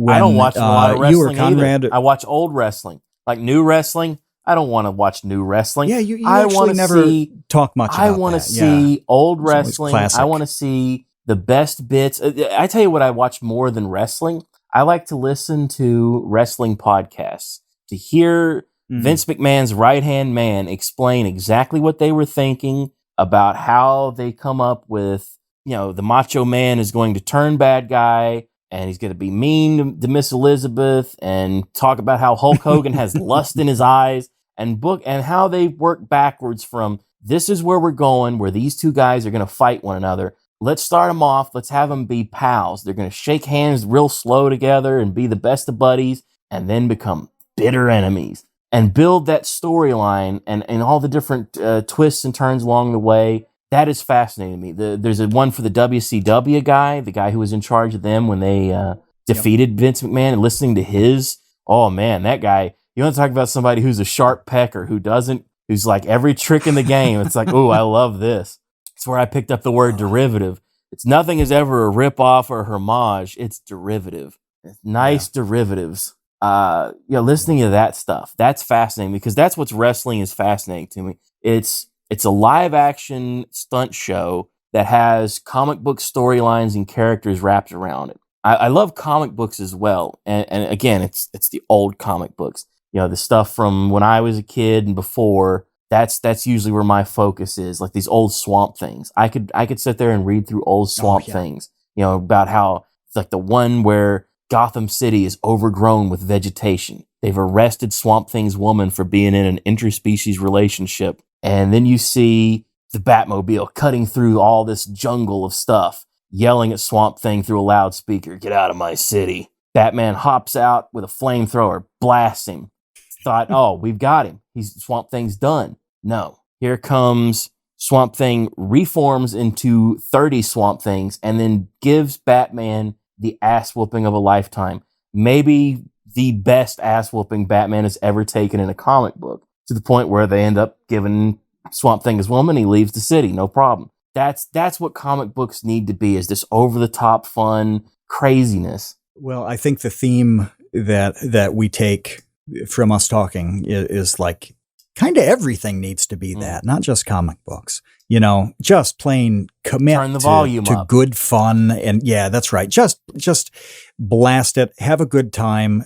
I don't watch a lot of wrestling you or Conrad, either. I watch old wrestling. Like new wrestling, I don't want to watch new wrestling. Yeah, you actually never talk much about that. I want to see old wrestling. I want to see the best bits. I tell you what I watch more than wrestling. I like to listen to wrestling podcasts to hear Vince McMahon's right-hand man explain exactly what they were thinking about how they come up with, the Macho Man is going to turn bad guy and he's going to be mean to Miss Elizabeth and talk about how Hulk Hogan has lust in his eyes and how they work backwards from this is where we're going, where these two guys are going to fight one another. Let's start them off. Let's have them be pals. They're going to shake hands real slow together and be the best of buddies and then become bitter enemies and build that storyline and all the different twists and turns along the way. That is fascinating to me. There's a one for the WCW guy, the guy who was in charge of them when they defeated Vince McMahon, and listening to oh man, that guy, you want to talk about somebody who's a sharp pecker, who's like every trick in the game. It's like, oh, I love this. It's where I picked up the word derivative. Nothing is ever a ripoff or a homage. It's derivative. It's nice derivatives. Listening to that stuff, that's fascinating because that's what's wrestling is fascinating to me. It's a live action stunt show that has comic book storylines and characters wrapped around it. I love comic books as well. And again, it's the old comic books, the stuff from when I was a kid and before. That's usually where my focus is, like these old Swamp Things. I could sit there and read through old Swamp Things, about how it's like the one where Gotham City is overgrown with vegetation. They've arrested Swamp Thing's woman for being in an interspecies relationship. And then you see the Batmobile cutting through all this jungle of stuff, yelling at Swamp Thing through a loudspeaker, "Get out of my city." Batman hops out with a flamethrower, blasts him. Thought, oh, we've got him. Swamp Thing's done. No. Here comes Swamp Thing, reforms into 30 Swamp Things, and then gives Batman the ass whooping of a lifetime. Maybe the best ass whooping Batman has ever taken in a comic book, to the point where they end up giving Swamp Thing his woman. He leaves the city, no problem. That's what comic books need to be, is this over-the-top fun craziness. Well, I think the theme that we take from us talking is like kind of everything needs to be that, not just comic books. Just plain commit Turn the volume to up. Good fun. And yeah, that's right. Just blast it. Have a good time.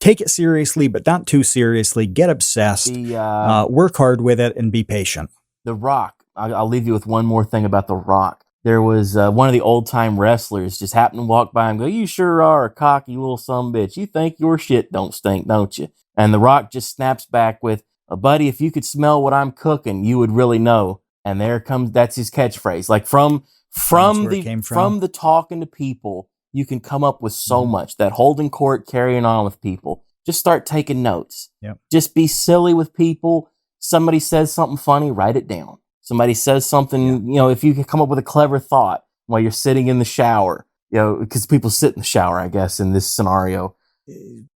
Take it seriously, but not too seriously. Get obsessed. Work hard with it and be patient. The Rock. I'll leave you with one more thing about The Rock. There was one of the old-time wrestlers just happened to walk by and go, "You sure are a cocky little sumbitch. You think your shit don't stink, don't you?" And The Rock just snaps back with, "Buddy, if you could smell what I'm cooking, you would really know." And that's his catchphrase. Like from the talking to people, you can come up with so much. That holding court, carrying on with people. Just start taking notes. Yep. Just be silly with people. Somebody says something funny, write it down. Somebody says something, if you can come up with a clever thought while you're sitting in the shower, because people sit in the shower, I guess, in this scenario.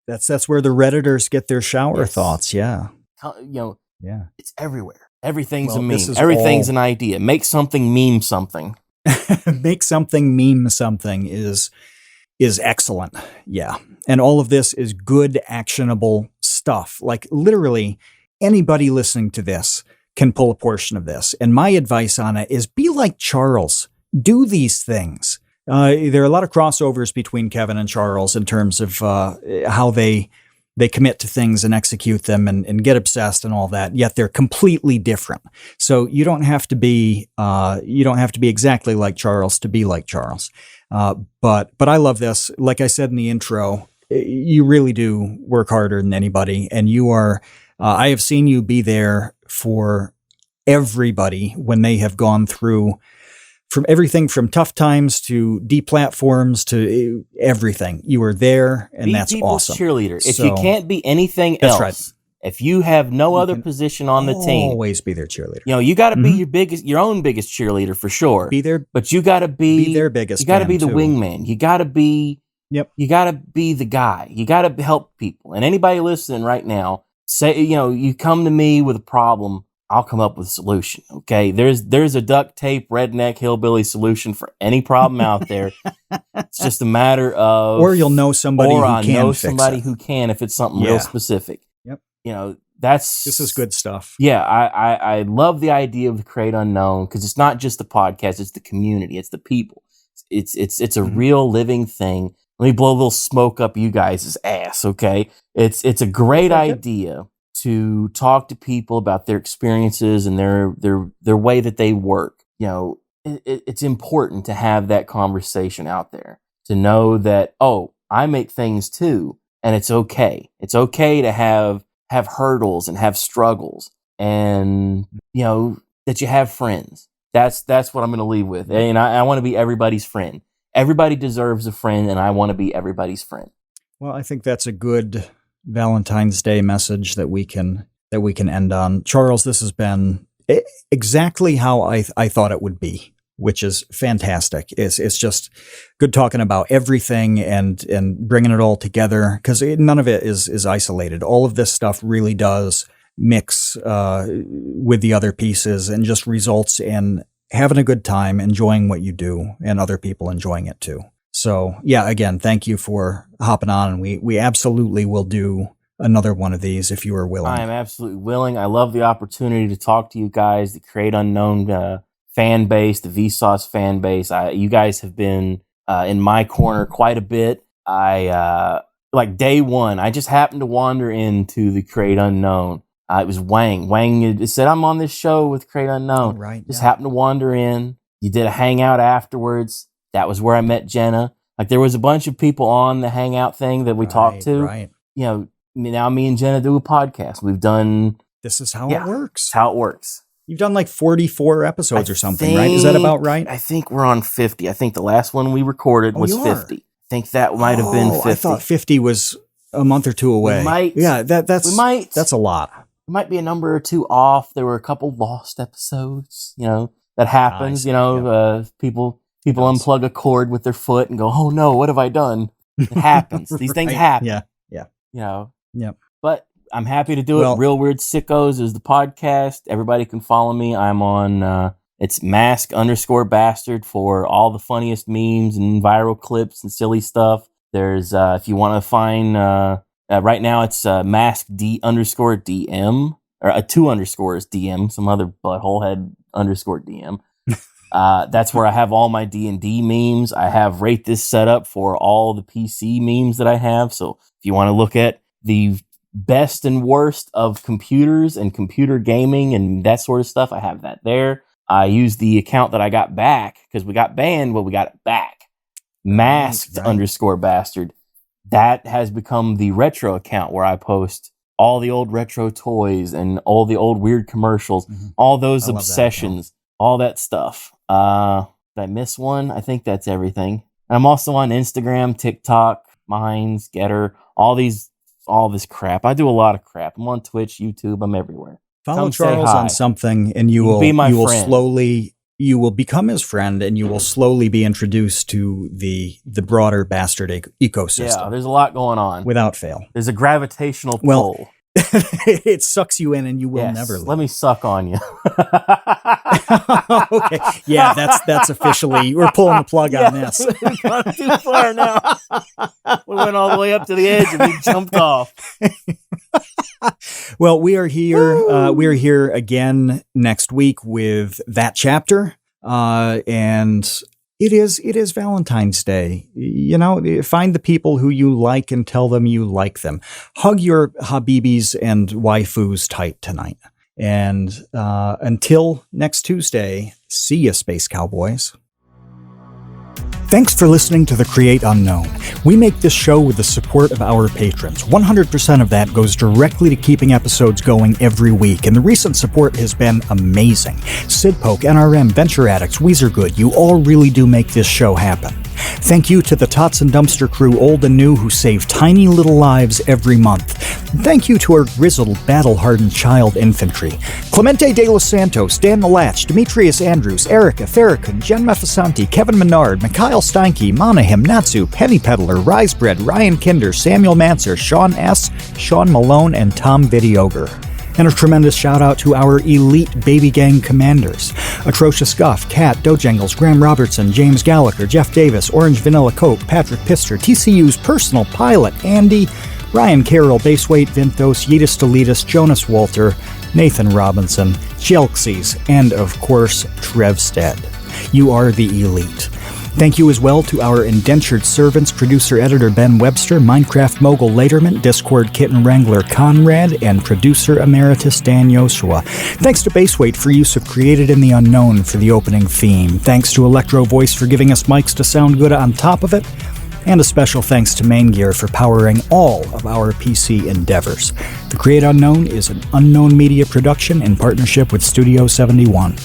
That's where the Redditors get their shower thoughts. Yeah. It's everywhere. Everything's a meme. Everything's an idea. Make something meme something. Make something meme something is is excellent. Yeah. And all of this is good, actionable stuff. Like literally anybody listening to this can pull a portion of this. And my advice on it is be like Charles. Do these things. There are a lot of crossovers between Kevin and Charles in terms of how they commit to things and execute them and get obsessed and all that. Yet they're completely different. So you don't have to be exactly like Charles to be like Charles. But I love this. Like I said in the intro, you really do work harder than anybody, and you are. I have seen you be there for everybody when they have gone through. From everything from tough times to deplatforms to everything. You were there, and that's awesome. Cheerleader. If you can't be anything else, right. If you have no other position on the team, always be their cheerleader. You got to be your own biggest cheerleader for sure. Be there, but you got to be their biggest. You got to be the wingman. You got to be. Yep. You got to be the guy. You got to help people. And anybody listening right now, say you come to me with a problem. I'll come up with a solution. Okay. There's a duct tape, redneck, hillbilly solution for any problem out there. It's just a matter of, or you'll know somebody who can fix it. Who can, if it's something real specific. Yep. This is good stuff. Yeah. I love the idea of the Create Unknown because it's not just the podcast. It's the community. It's the people. It's a real living thing. Let me blow a little smoke up you guys' ass. Okay. It's a great idea to talk to people about their experiences and their way that they work. It's important to have that conversation out there, to know that, I make things too, and it's okay. It's okay to have hurdles and have struggles, and that you have friends. That's what I'm going to leave with. And I want to be everybody's friend. Everybody deserves a friend, and I want to be everybody's friend. Well, I think that's a good Valentine's Day message that we can end on. Charles, this has been exactly how I thought it would be, which is fantastic. It's just good talking about everything and bringing it all together, because none of it is isolated. All of this stuff really does mix with the other pieces and just results in having a good time, enjoying what you do, and other people enjoying it too. So yeah, again, thank you for hopping on, and we absolutely will do another one of these if you are willing. I am absolutely willing. I love the opportunity to talk to you guys, the Create Unknown fan base, the Vsauce fan base. You guys have been in my corner quite a bit. Like day one, I just happened to wander into the Create Unknown. It was Wang. Wang said, I'm on this show with Create Unknown. Right. Just happened to wander in. You did a hangout afterwards. That was where I met Jenna. Like there was a bunch of people on the hangout thing that we talked to. Right. Now me and Jenna do a podcast. We've done. This is how it works. It's how it works. You've done like 44 episodes or something, right? Is that about right? I think we're on 50. I think the last one we recorded was 50. I think that might have been 50. I thought 50 was a month or two away. That's a lot. We might be a number or two off. There were a couple lost episodes, that happens. People unplug a cord with their foot and go, oh no, what have I done? It happens. These things happen. Yeah. Yep. But I'm happy to do it. Real Weird Sickos is the podcast. Everybody can follow me. I'm on, it's mask_bastard for all the funniest memes and viral clips and silly stuff. There's, if you want to find, right now it's mask D_DM, or a 2 underscores DM. Some other butthole had _DM. That's where I have all my D&D memes. I have Rate This set up for all the PC memes that I have. So if you want to look at the best and worst of computers and computer gaming and that sort of stuff, I have that there. I use the account that I got back because we got banned, but we got it back. Masked_bastard. That has become the retro account where I post all the old retro toys and all the old weird commercials, all those obsessions, all that stuff. Did I miss one? I think that's everything. I'm also on Instagram, TikTok, Minds, Getter, all this crap. I do a lot of crap. I'm on Twitch, YouTube. I'm everywhere. Follow Charles on something, and you will become his friend, and you will slowly be introduced to the broader bastard ecosystem. Yeah, there's a lot going on. Without fail. There's a gravitational pull. It sucks you in and you will Yes, never leave. let me suck on you. Okay. Yeah, that's officially, we're pulling the plug on this. We've gone too far now. We went all the way up to the edge and we jumped off. Well, we are here. We are here again next week with that chapter. And it is Valentine's Day. You know, find the people who you like and tell them you like them. Hug your habibis and waifus tight tonight. And until next Tuesday, see ya, Space Cowboys. Thanks for listening to The Create Unknown. We make this show with the support of our patrons. 100% of that goes directly to keeping episodes going every week, and the recent support has been amazing. Sid Poke, NRM, Venture Addicts, Weezer Good, you all really do make this show happen. Thank you to the Tots and Dumpster crew, old and new, who save tiny little lives every month. Thank you to our grizzled, battle-hardened child infantry. Clemente de los Santos, Dan the Latch, Demetrius Andrews, Erica, Farrakhan, Jen Mefasanti, Kevin Menard, Mikhail Steinke, Monahim, Natsu, Penny Peddler, Risebread, Ryan Kinder, Samuel Manser, Sean S., Sean Malone, and Tom Videoger. And a tremendous shout out to our elite baby gang commanders: Atrocious Guff, Kat, Dojangles, Graham Robertson, James Gallagher, Jeff Davis, Orange Vanilla Coke, Patrick Pister, TCU's personal pilot, Andy, Ryan Carroll, Baseweight, Vinthos, Yeetus Deletus, Jonas Walter, Nathan Robinson, Jelksies, and of course, Trevstead. You are the elite. Thank you as well to our indentured servants, producer-editor Ben Webster, Minecraft mogul Laterman, Discord kitten wrangler Conrad, and producer emeritus Dan Yoshua. Thanks to Baseweight for use of Created in the Unknown for the opening theme. Thanks to Electro Voice for giving us mics to sound good on top of it. And a special thanks to Main Gear for powering all of our PC endeavors. The Create Unknown is an Unknown Media production in partnership with Studio 71.